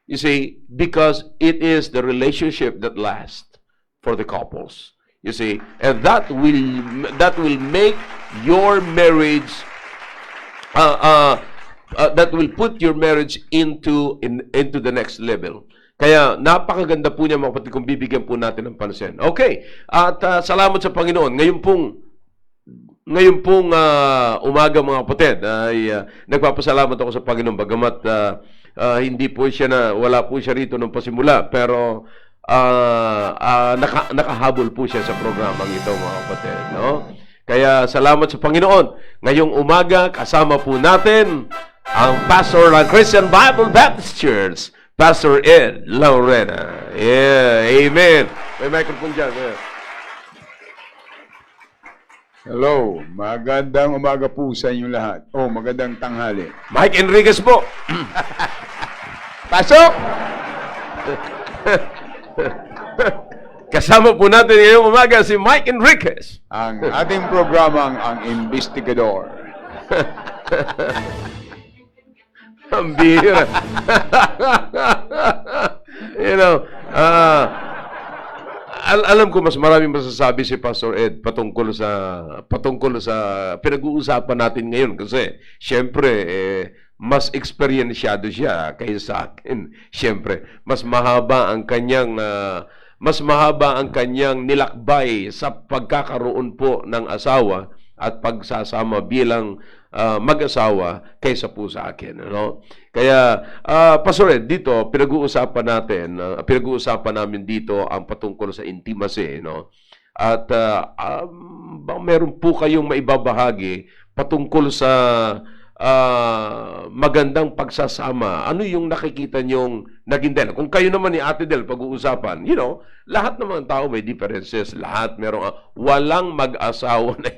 You see, because it is the relationship that lasts for the couples. You see, and that will make your marriage that will put your marriage into the next level. Kaya napakaganda po niya mga kapatid kung bibigyan po natin ng pansin. Okay, at salamat sa Panginoon. Ngayon pong umaga mga kapatid ay nagpapasalamat ako sa Panginoon bagamat hindi po siya wala po siya rito nung pasimula, pero nakahabol po siya sa programang ito mga kapatid, no? Kaya salamat sa Panginoon. Ngayong umaga, kasama po natin ang pastor ng Christian Bible Baptist Church, Pastor Ed Laurena. Yeah, amen. May microphone dyan. Yeah. Hello, magandang umaga po sa inyong lahat. Oh, magandang tanghali. Mike Enriquez po. Pasok! Kasama po natin ngayong umaga si Mike Enriquez. Ang ating programang ang Investigador. Ang bihira. You know, alam ko mas maraming masasabi si Pastor Ed patungkol sa pinag-uusapan natin ngayon kasi syempre mas eksperyensyado siya kaysa sa akin. Syempre, mas mahaba ang kanyang nilakbay sa pagkakaroon po ng asawa at pagsasama bilang mag-asawa kaysa po sa akin, no? Kaya Pastor Ed, dito pinag-uusapan namin dito ang patungkol sa intimacy, no? At meron po kayong maibabahagi patungkol sa magandang pagsasama. Ano yung nakikita nyong naging dahil? Kung kayo naman ni Ate Del pag-uusapan, you know, lahat naman tao may differences. Lahat walang mag-asawa na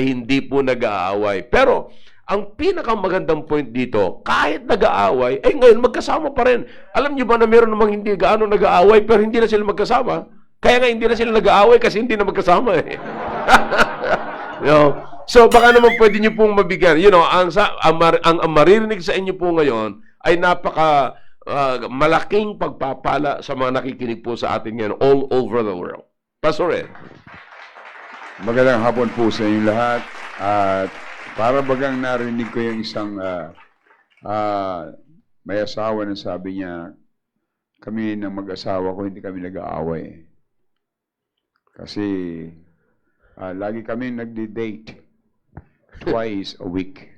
hindi po nag-aaway. Pero ang pinakamagandang point dito, kahit nag-aaway, ngayon magkasama pa rin. Alam niyo ba na meron namang hindi gaano nag-aaway pero hindi na sila magkasama? Kaya nga hindi na sila nag-aaway kasi hindi na magkasama eh. You know? So, baka naman pwede nyo pong mabigyan. You know, ang maririnig sa inyo po ngayon ay napaka malaking pagpapala sa mga nakikinig po sa atin ngayon all over the world. Pastor Ed. Magandang hapon po sa inyong lahat. At para bagang narinig ko yung isang may asawa na sabi niya, kami ng mag-asawa ko, hindi kami nag-aaway. Kasi lagi kami nagdi-date. Twice a week.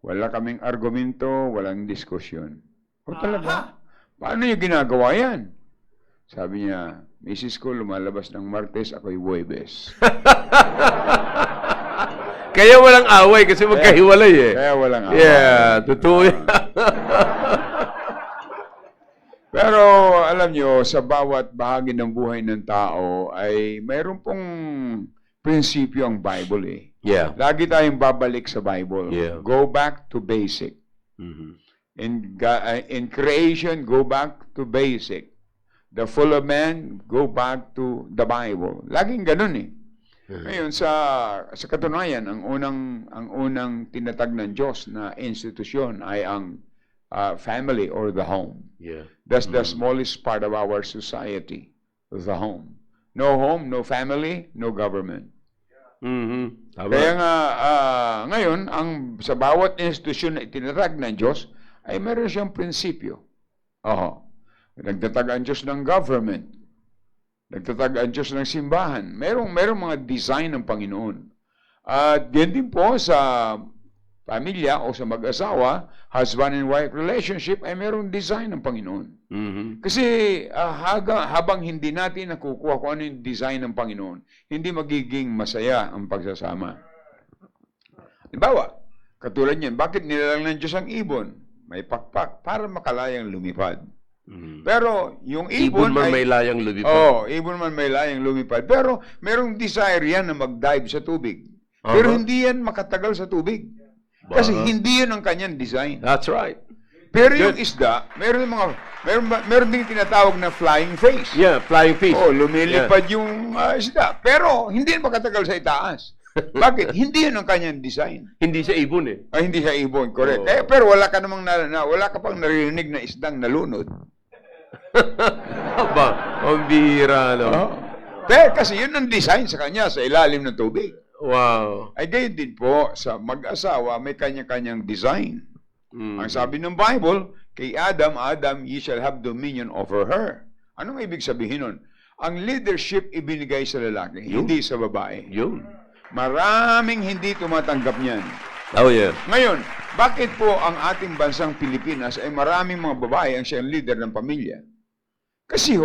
Wala kaming argumento, walang diskusyon. O talaga? Paano niyo ginagawa yan? Sabi niya, Mrs. ko lumalabas ng Martes, ako'y Huwebes. Kaya walang away kasi magkahiwalay eh. Kaya walang away. Yeah, totoo yan. Pero alam niyo, sa bawat bahagi ng buhay ng tao ay mayroon pong prinsipyo ang Bible eh. Yeah. Lagi tayong babalik sa Bible. Yeah. Go back to basic. Mm-hmm. In creation, go back to basic. The fall of man, go back to the Bible. Laging ganun eh. Ngayon sa katunayan, ang unang tinatag ng Diyos na institusyon ay ang family or the home. Yeah. That's the smallest part of our society, the home. No home, no family, no government. Tama. Kaya nga ngayon sa bawat institusyon na itinatag ng Diyos ay meron siyang prinsipyo. Nagtatag ang Diyos ng government. Nagtatag ang Diyos ng simbahan. Merong mga design ng Panginoon. At yan din po sa pamilya o sa mag-asawa, husband and wife relationship, ay merong design ng Panginoon. Kasi habang hindi natin nakukuha kung ano yung design ng Panginoon, hindi magiging masaya ang pagsasama. Halimbawa, katulad niyan, bakit nilalang ng Diyos ang ibon? May pakpak para makalayang lumipad. Pero yung ibon man ay, may layang lumipad. ibon man may layang lumipad. Pero merong desire yan na mag-dive sa tubig. Pero hindi yan makatagal sa tubig. Kasi hindi yun ang kanyang design. That's right. Pero yung isda, meron ding tinatawag na flying fish. Yeah, flying fish. Lumilipad yung isda. Pero hindi yan makatagal sa itaas. Bakit? Hindi yun ang kanyang design. Hindi siya ibon eh. Hindi siya ibon, correct. Pero wala ka pang naririnig na isdang nalunod. Aba, ang bira, no? Pero kasi yun ang design sa kanya sa ilalim ng tubig. Wow. Ay gayon din po sa mag-asawa may kanya-kanyang design. Ang sabi ng Bible, kay Adam, ye shall have dominion over her. Anong ibig sabihin nun? Ang leadership ibinigay sa lalaki, hindi sa babae. Yun. Maraming hindi tumatanggap niyan. Oh, yeah. Ngayon, bakit po ang ating bansang Pilipinas ay maraming mga babae ang siyang leader ng pamilya? Kasi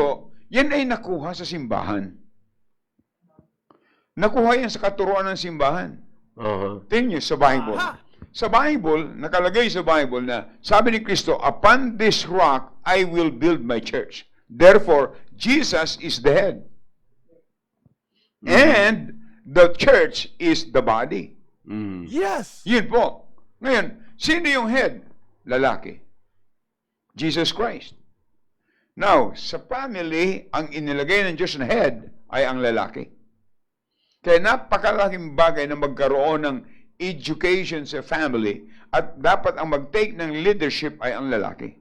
yan ay nakuha sa simbahan. Nakuha yan sa katuruan ng simbahan. Tingnan niyo sa Bible. Sa Bible, nakalagay sa Bible na sabi ni Kristo, upon this rock I will build my church. Therefore, Jesus is the head. And the church is the body. Yes! Yun po. Ngayon, sino yung head? Lalaki. Jesus Christ. Now, sa family, ang inilagay ng Diyos na head ay ang lalaki. Kaya napakalaking bagay na magkaroon ng education sa family at dapat ang mag-take ng leadership ay ang lalaki.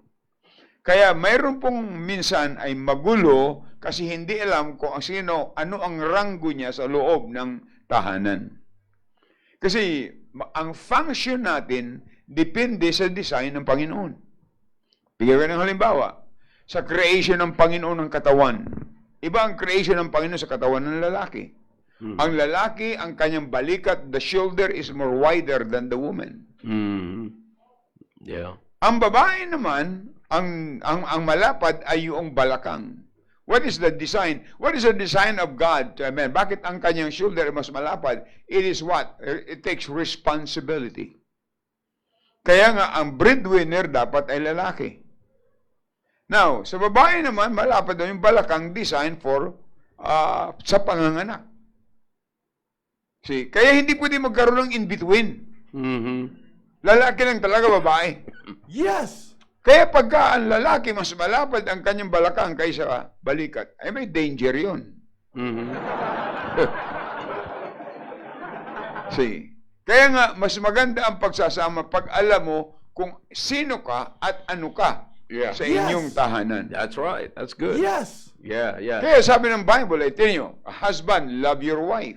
Kaya mayroon pong minsan ay magulo kasi hindi alam kung ano ang ranggo niya sa loob ng tahanan. Kasi ang function natin depende sa design ng Panginoon. Bigyan ko ng halimbawa. Sa creation ng Panginoon ng katawan. Iba ang creation ng Panginoon sa katawan ng lalaki. Ang lalaki, ang kanyang balikat, the shoulder is more wider than the woman. Yeah. Ang babae naman, ang malapad ay yung balakang. What is the design? What is the design of God to a man? Bakit ang kanyang shoulder mas malapad? It is what? It takes responsibility. Kaya nga, ang breadwinner dapat ay lalaki. Now, sa babae naman, malapad daw yung balakang design for sa panganganak. See, kaya hindi pwede magkaroon ng in-between. Lalaki lang talaga, babae. Yes! Kaya pagka ang lalaki mas malapad ang kanyang balakang kaysa balikat, ay may danger yun. See, kaya nga, mas maganda ang pagsasama pag alam mo kung sino ka at ano ka sa inyong tahanan. That's right. That's good. Yes! Yeah, yeah. Kaya sabi ng Bible, ay tingnan nyo, a husband, love your wife.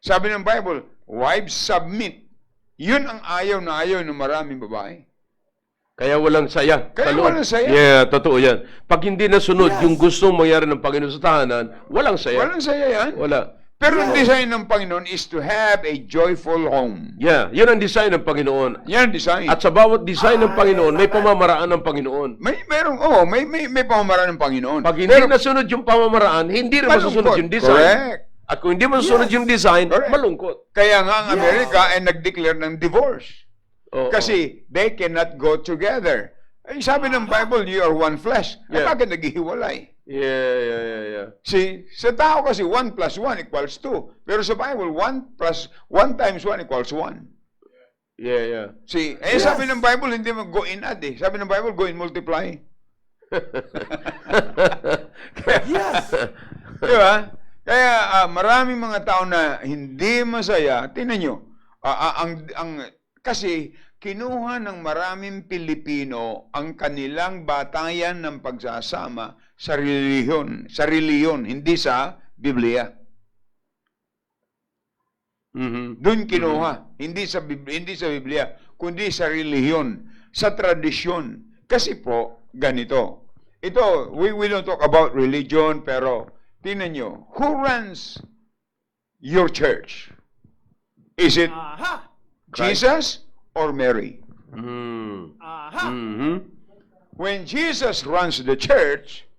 Sabi ng Bible, wives, submit. Yun ang ayaw na ayaw ng maraming babae. Kaya walang saya. Kaya Talon. walang saya. Yeah, totoo yan. Pag hindi nasunod yung gustong mangyari ng Panginoon sa tahanan, walang saya. Walang saya yan. Wala. Pero ang design ng Panginoon is to have a joyful home. Yeah, yun ang design ng Panginoon. Yan ang design. At sa bawat design ng Panginoon, may pamamaraan ng Panginoon. may pamamaraan ng Panginoon. Pag hindi nasunod yung pamamaraan, hindi rin masusunod yung design. Correct. At kung hindi masusunod yung design, Correct. malungkot. Kaya nga ang Amerika ay nag-declare ng divorce. Oo. Kasi they cannot go together. Ay, sabi ng Bible, you are one flesh. Ay, Yeah. bakit naghihiwalay? Yeah. See, sa tao kasi 1 plus 1 equals 2. Pero sa Bible, 1 times 1 equals 1. Yeah. See, sabi ng Bible, hindi mo go in add eh. Sabi ng Bible, go in multiply. Yes! Di ba? Kaya maraming mga tao na hindi masaya, tingnan nyo, kasi kinuha ng maraming Pilipino ang kanilang batayan ng pagsasama sa reliyon, hindi sa Biblia. Doon kinuha, hindi sa Biblia, kundi sa reliyon, sa tradisyon. Kasi po, ganito. Ito, we don't talk about religion, pero tingnan nyo, who runs your church? Is it Jesus or Mary? When Jesus runs the church,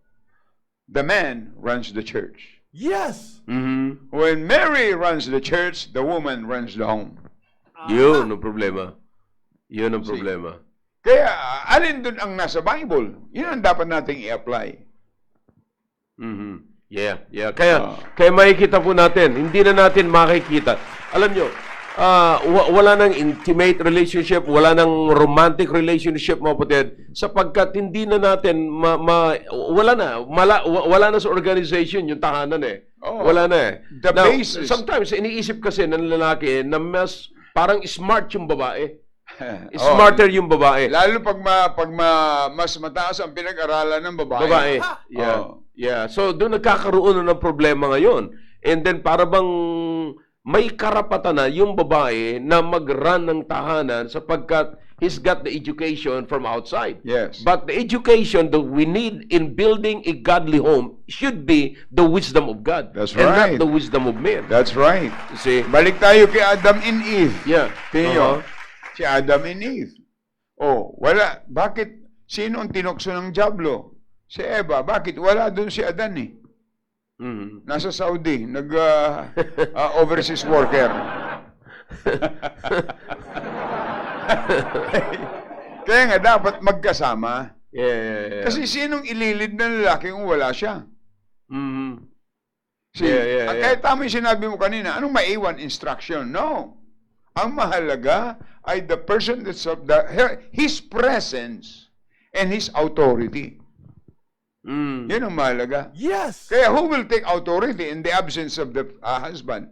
the man runs the church. Yes. When Mary runs the church, the woman runs the home. Yun ang problema. Yun ang problema. Kaya, alin dun ang nasa Bible? Yun ang dapat nating i-apply. Yeah. Kaya makikita po natin, hindi na natin makikita. Alam nyo, wala nang intimate relationship, wala nang romantic relationship, mga kapatid, sapagkat hindi na natin, wala na sa organization yung tahanan eh. Oh, Wala na eh. the Now, basis. sometimes, iniisip kasi ng lalaki na mas parang smart yung babae. Oh, Smarter yung babae. lalo pag mas mataas ang pinag-aralan ng babae. Babae. Yeah. Oh. Yeah. So doon nagkakaroon ng problema ngayon. And then para bang may karapatan na yung babae na mag-run ng tahanan sapagkat he's got the education from outside. Yes. But the education that we need in building a godly home should be the wisdom of God. That's and right. not the wisdom of men. That's right. You see? Balik tayo kay Adam and Eve. Yeah. Tingnan nyo, Uh-huh. si Adam and Eve. Oh, wala. Bakit? Sino ang tinukso ng Diablo? Si Eva. Bakit? Wala doon si Adan eh. Mhm. Nasa Saudi, overseas worker. Kaya nga dapat magkasama. Yeah. Kasi sinong ililid na lalaki kung wala siya? Mhm. See, Yeah. Kaya tama yung sinabi mo kanina, anong maiwan instruction? No. Ang mahalaga ay the person that's his presence and his authority. Mm. Yun ang mahalaga. Yes. Kaya who will take authority in the absence of the husband?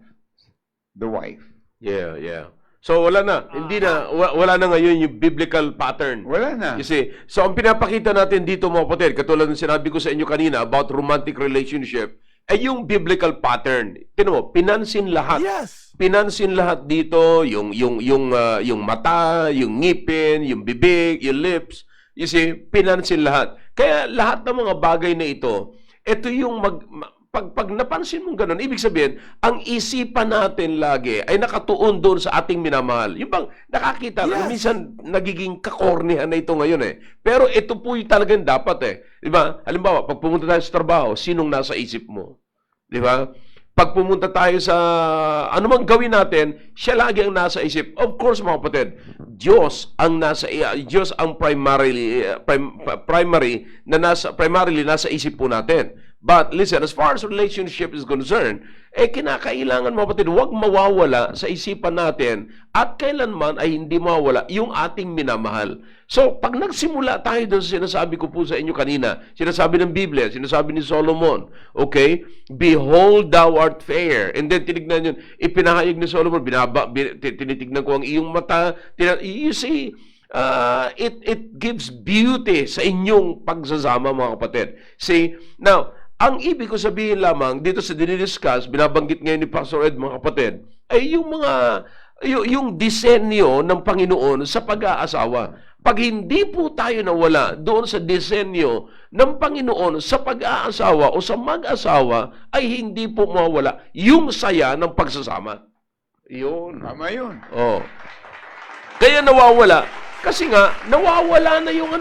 The wife. Yeah. So wala na, hindi na wala na ngayon yung biblical pattern. Wala na. You see, so ang pinapakita natin dito mga kapatid, katulad ng sinabi ko sa inyo kanina about romantic relationship, ay yung biblical pattern. Tingnan mo, pinansin lahat. Yes. Pinansin lahat dito, yung mata, yung ngipin, yung bibig, yung lips. You see, pinansin lahat. Kaya lahat ng mga bagay na ito yung pag napansin mong ganun, ibig sabihin, ang isipan natin lagi ay nakatuon doon sa ating minamahal. Yung bang nakakita, Yes. minsan nagiging kakornihan na ito ngayon eh. Pero ito po yung talagang dapat eh. Di ba? Halimbawa, pag pumunta tayo sa trabaho, sinong nasa isip mo? Di ba? Pag pumunta tayo sa anumang gawin natin, siya lagi ang nasa isip. Of course, mga kapatid, Diyos ang primarily nasa isip po natin. But listen, as far as relationship is concerned, kinakailangan mga kapatid, huwag mawawala sa isipan natin at kailanman ay hindi mawawala yung ating minamahal. So, pag nagsimula tayo doon sa sinasabi ko po sa inyo kanina, sinasabi ng Biblia, sinasabi ni Solomon, okay? Behold, thou art fair. And then, tinignan yun, ipinahayag ni Solomon, tinitignan ko ang iyong mata. You see, it gives beauty sa inyong pagsasama, mga kapatid. See, now, ang ibig ko sabihin lamang, dito sa dinidiscuss, binabanggit ngayon ni Pastor Ed, mga kapatid, ay yung disenyo ng Panginoon sa pag-aasawa. Pag hindi po tayo nawala doon sa disenyo ng Panginoon sa pag-aasawa o sa mag-asawa, ay hindi po mawawala yung saya ng pagsasama. Yun. Tama yun. Oh. Kaya nawawala. Kasi nga, nawawala na yung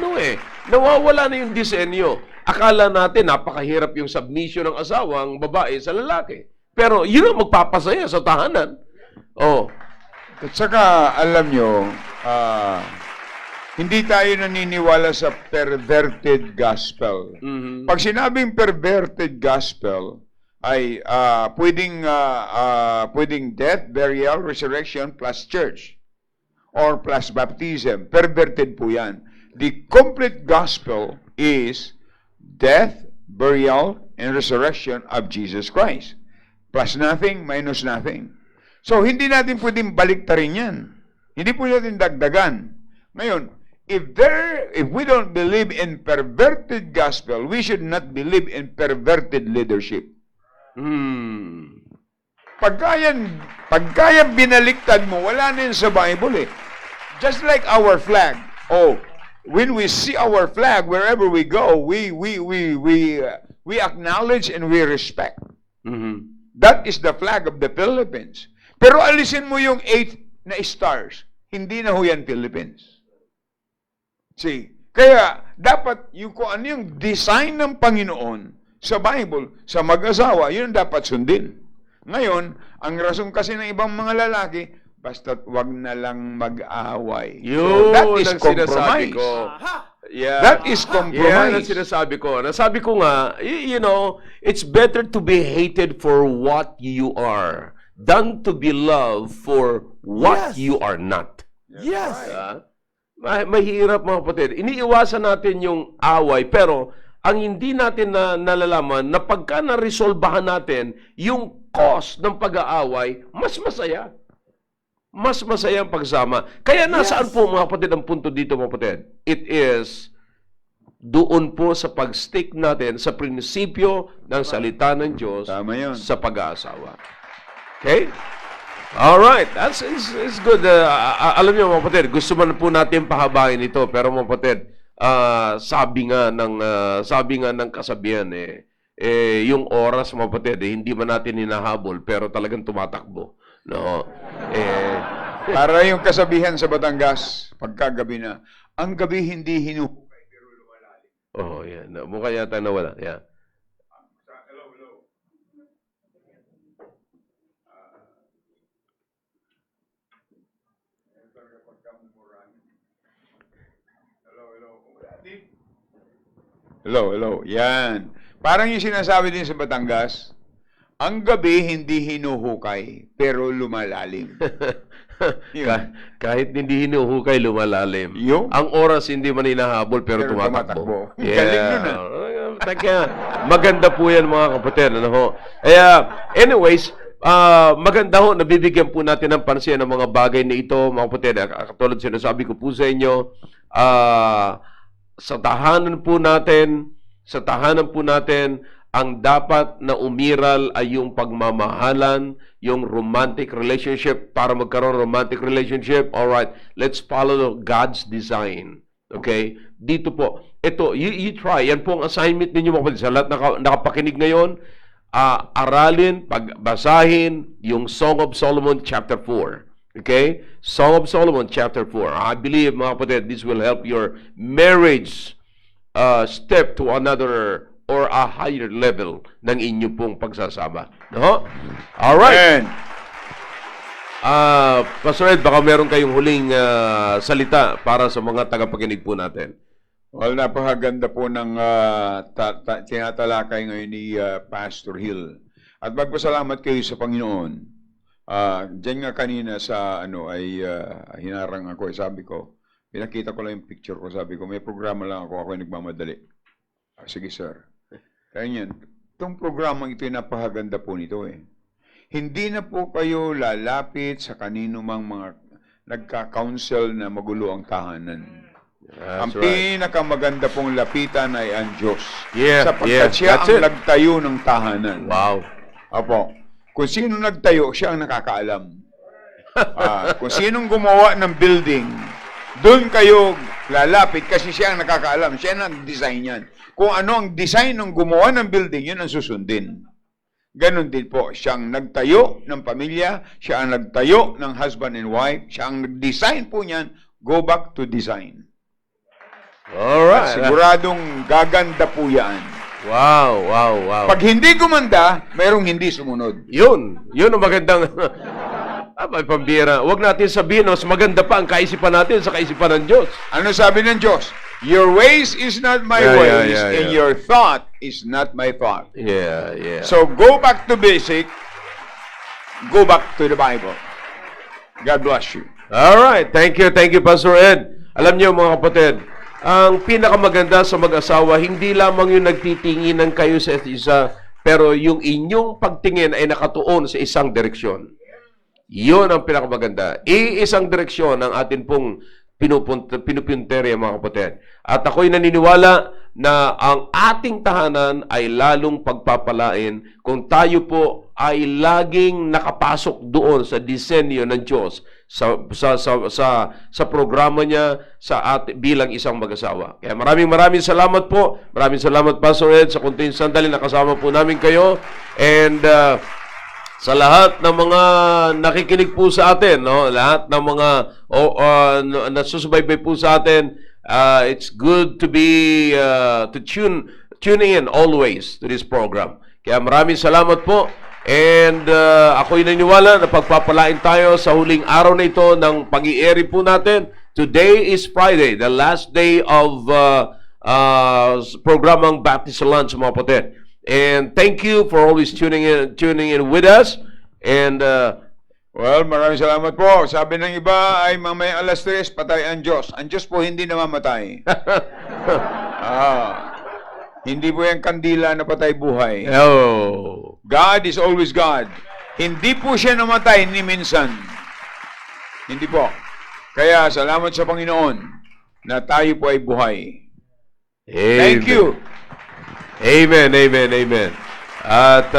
nawawala na yung disenyo. Akala natin, napakahirap yung submission ng asawang babae sa lalaki. Pero yun ang magpapasaya sa tahanan. Oh. At saka, alam nyo, hindi tayo naniniwala sa perverted gospel. Mhm. Pag sinabing perverted gospel, ay pwedeng death, burial, resurrection plus church or plus baptism. Perverted po yan. The complete gospel is death, burial, and resurrection of Jesus Christ. Plus nothing, minus nothing. So, hindi natin pwedeng baliktarin yan. Hindi po natin dagdagan. Ngayon, if we don't believe in perverted gospel, we should not believe in perverted leadership. Pagka yan binaliktad mo, wala na yun sa Bible eh. Just like our flag. Oh, when we see our flag, wherever we go, we acknowledge and we respect. That is the flag of the Philippines. Pero alisin mo yung 8 na stars. Hindi na ho yan Philippines. See? Kaya, dapat yung kung ano yung design ng Panginoon sa Bible, sa mag-asawa, yun ang dapat sundin. Ngayon, ang rason kasi ng ibang mga lalaki, basta't wag na lang mag-away. Yun that is ang sinasabi compromise. ko. Yeah. That is compromise. Yeah, ang sinasabi ko. Nasabi ko nga, you know, it's better to be hated for what you are than to be loved for what Yes. you are not. Yes. Mahirap mga kapatid. Iniiwasan natin yung away, pero ang hindi natin nalalaman na pagka na-resolbahan natin yung cause ng pag-aaway, mas masaya. Mas masaya ang pagsama. Kaya nasaan Yes. po mga kapatid ang punto dito mga kapatid? It is doon po sa pag-stick natin sa prinsipyo ng salita ng Diyos Tama yun. sa pag-aasawa. Okay? Alright, it's good. Alam niyo mga kapatid, gusto man po natin pahabain ito, pero mga kapatid, sabi nga ng kasabihan yung oras mga kapatid, hindi man natin hinahabol, pero talagang tumatakbo. No? Para yung kasabihan sa Batangas, pagkagabi na, ang gabi hindi hinuhukay pero lumalalim. Oh, yan. Mukha yata nawala. Yeah. Hello. Yan. Parang yung sinasabi din sa Batangas, ang gabi hindi hinuhukay, pero lumalalim. Yun. Kahit hindi hinuhukay, lumalalim. Yung? Ang oras hindi man hinahabol, pero Pero tumatakbo. tumatakbo. Galing nun, Kaya, maganda po yan mga kapatid. Ano ho? Kaya, anyways, maganda ho, nabibigyan po natin ng pansin ng mga bagay na ito, mga kapatid. Katulad sinasabi ko po sa inyo, sa tahanan po natin, ang dapat na umiral ay yung pagmamahalan, yung romantic relationship. Para magkaroon ng romantic relationship, alright, let's follow God's design. Okay? Dito po. Ito, you try. Yan po ang assignment ninyo mga kapatid. Sa lahat nakapakinig ngayon, aralin, pagbasahin yung Song of Solomon chapter 4. Okay? Song of Solomon chapter 4. I believe mga kapatid, this will help your marriage step to another or a higher level ng inyo pong pagsasama. No? Alright. And, Pastor Ed, baka meron kayong huling salita para sa mga tagapakinig po natin. well, napakaganda po ng tinatalakay ngayon ni Pastor Hill. At magpasalamat kayo sa Panginoon. Diyan nga kanina sa hinarang ako, sabi ko, pinakita ko lang yung picture ko, sabi ko, may programa lang ako ay nagmamadali. Sige sir. Kaya yan, itong programang ito ay napakaganda po nito eh. Hindi na po kayo lalapit sa kanino mang mga nagka-counsel na magulo ang tahanan. Ang pinakamaganda pong lapitan ay ang Diyos. Yeah, Sapagkat siya ang nagtayo ng tahanan. Wow. Apo. Kung sino nagtayo, siya ang nakakaalam. Kung sinong gumawa ng building, doon kayo lalapit kasi siya ang nakakaalam. Siya ang design yan. Kung ano ang design ng gumawa ng building, yun ang susundin. Ganon din po. Siya ang nagtayo ng pamilya, siya ang nagtayo ng husband and wife, siya ang nag-design po niyan, go back to design. Alright. Siguradong gaganda po yan. Wow. Pag hindi gumanda, mayroong hindi sumunod. Yun ang magandang may pambira. Huwag natin sabihin, mas maganda pa ang kaisipan natin sa kaisipan ng Diyos. Ano sabi ng Diyos? Your ways is not my ways, and your thought is not my thought. Yeah. So go back to basic, go back to the Bible. God bless you. Alright, thank you Pastor Ed. Alam niyo mga kapatid, ang pinakamaganda sa mag-asawa, hindi lamang yung nagtitinginan kayo sa isa, pero yung inyong pagtingin ay nakatuon sa isang direksyon. Yun ang pinakamaganda. Iisang direksyon ang atin pong pinupunterya, mga kapatid. At ako'y naniniwala na ang ating tahanan ay lalong pagpapalain kung tayo po ay laging nakapasok doon sa disenyo ng Diyos sa programa niya bilang isang mag-asawa. Kaya maraming salamat po. Maraming salamat, Pastor Ed, sa kunting sandali na kasama po namin kayo. And sa lahat ng mga nakikinig po sa atin, no? Lahat ng mga nasusubaybay po sa atin, it's good to be to tune in always to this program. Kaya maraming salamat po. And ako'y naniniwala na pagpapalain tayo sa huling araw na ito ng pag-i-airy po natin. Today is Friday, the last day of programang Baptist Lunch, mga kapatid. And thank you for always tuning in with us. And Well, maraming salamat po. Sabi ng iba ay mamaya alas 3, patay ang Diyos. Ang Diyos po hindi namamatay. Hindi po yung kandila na patay buhay. oh, God is always God. Hindi po siya namatay ni minsan. Hindi po. Kaya salamat sa Panginoon na tayo po ay buhay. Thank you. Amen. At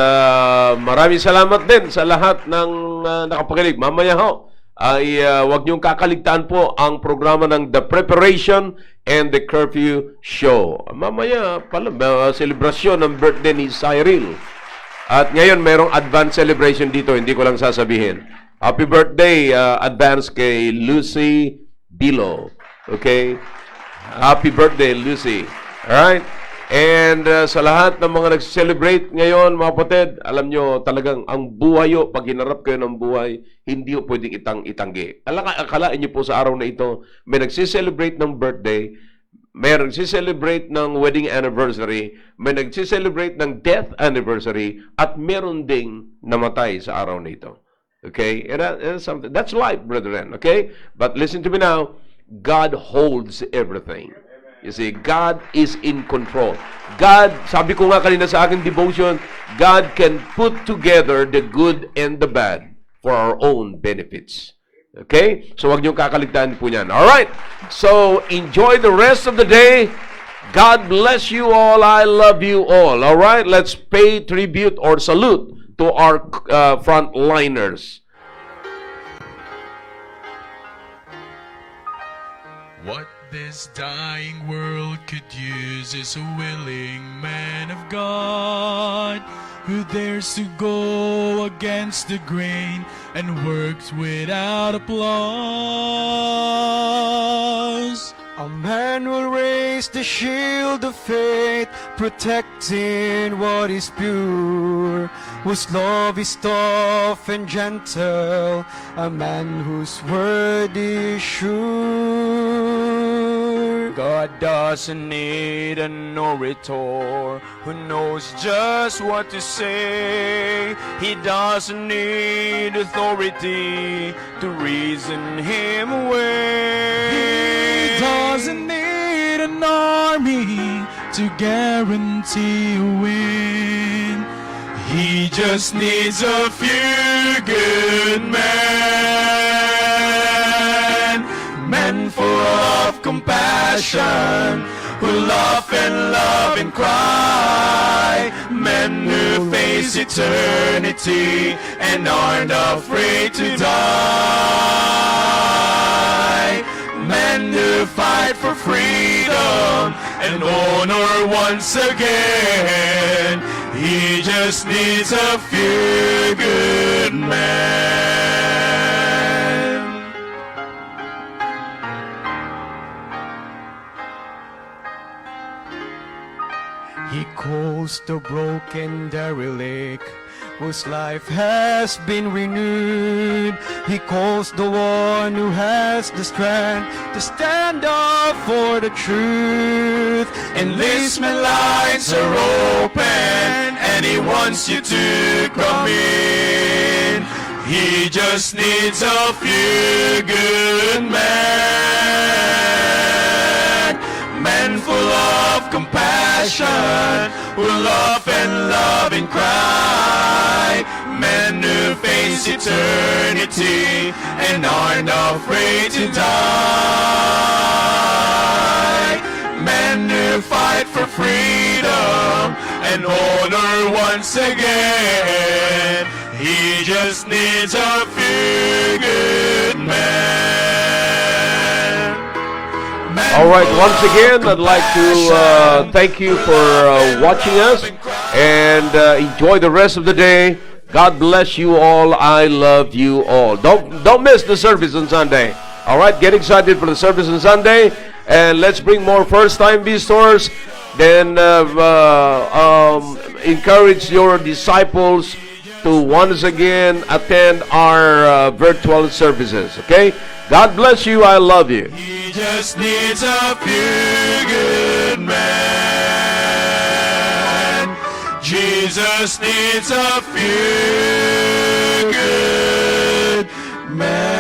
maraming salamat din sa lahat ng nakapakinig. Mamaya ho, ay huwag niyong kakaligtaan po ang programa ng The Preparation and the Curfew Show. Mamaya pala, selebrasyon ng birthday ni Cyril. At ngayon, mayroong advance celebration dito. Hindi ko lang sasabihin. Happy birthday, advance kay Lucy Bilo. Okay? Happy birthday, Lucy. Alright? And sa lahat ng mga nag-celebrate ngayon, mga kapatid, alam nyo, talagang ang buhay o, pag hinarap kayo ng buhay, hindi o pwedeng itanggi. Akalaan nyo po sa araw na ito, may nag-celebrate ng birthday, may nag-celebrate ng wedding anniversary, may nag-celebrate ng death anniversary, at meron ding namatay sa araw na ito. Okay? And that's life, brethren. Okay? But listen to me now, God holds everything. You see, God is in control. God, sabi ko nga kanina sa aking devotion, God can put together the good and the bad for our own benefits. Okay? So, wag niyong kakaligtaan po niyan. Alright? So, enjoy the rest of the day. God bless you all. I love you all. Alright? Let's pay tribute or salute to our frontliners. What this dying world could use is a willing man of God who dares to go against the grain and works without applause. A man will raise the shield of faith, protecting what is pure, whose love is tough and gentle, a man whose word is sure. God doesn't need an orator who knows just what to say. He doesn't need authority to reason him away. He doesn't need an army to guarantee a win. He just needs a few good men. Men full of compassion, who laugh and love and cry. Men who face eternity and aren't afraid to die. Men who fight for freedom and honor once again. He just needs a few good men. He calls the broken derelict, whose life has been renewed. He calls the one who has the strength to stand up for the truth. Enlistment lines are open, and he wants you to come in. He just needs a few good men, men full of compassion, compassion, who laugh and love and cry. Men who face eternity and aren't afraid to die. Men who fight for freedom and honor once again. He just needs a few good men. All right, once again, I'd like to thank you for watching us, and enjoy the rest of the day. God bless you all. I love you all. Don't miss the service on Sunday. All right, get excited for the service on Sunday, and let's bring more first-time visitors. Then encourage your disciples to once again attend our virtual services. Okay? God bless you. I love you. He just needs a few good men. Jesus needs a few good men.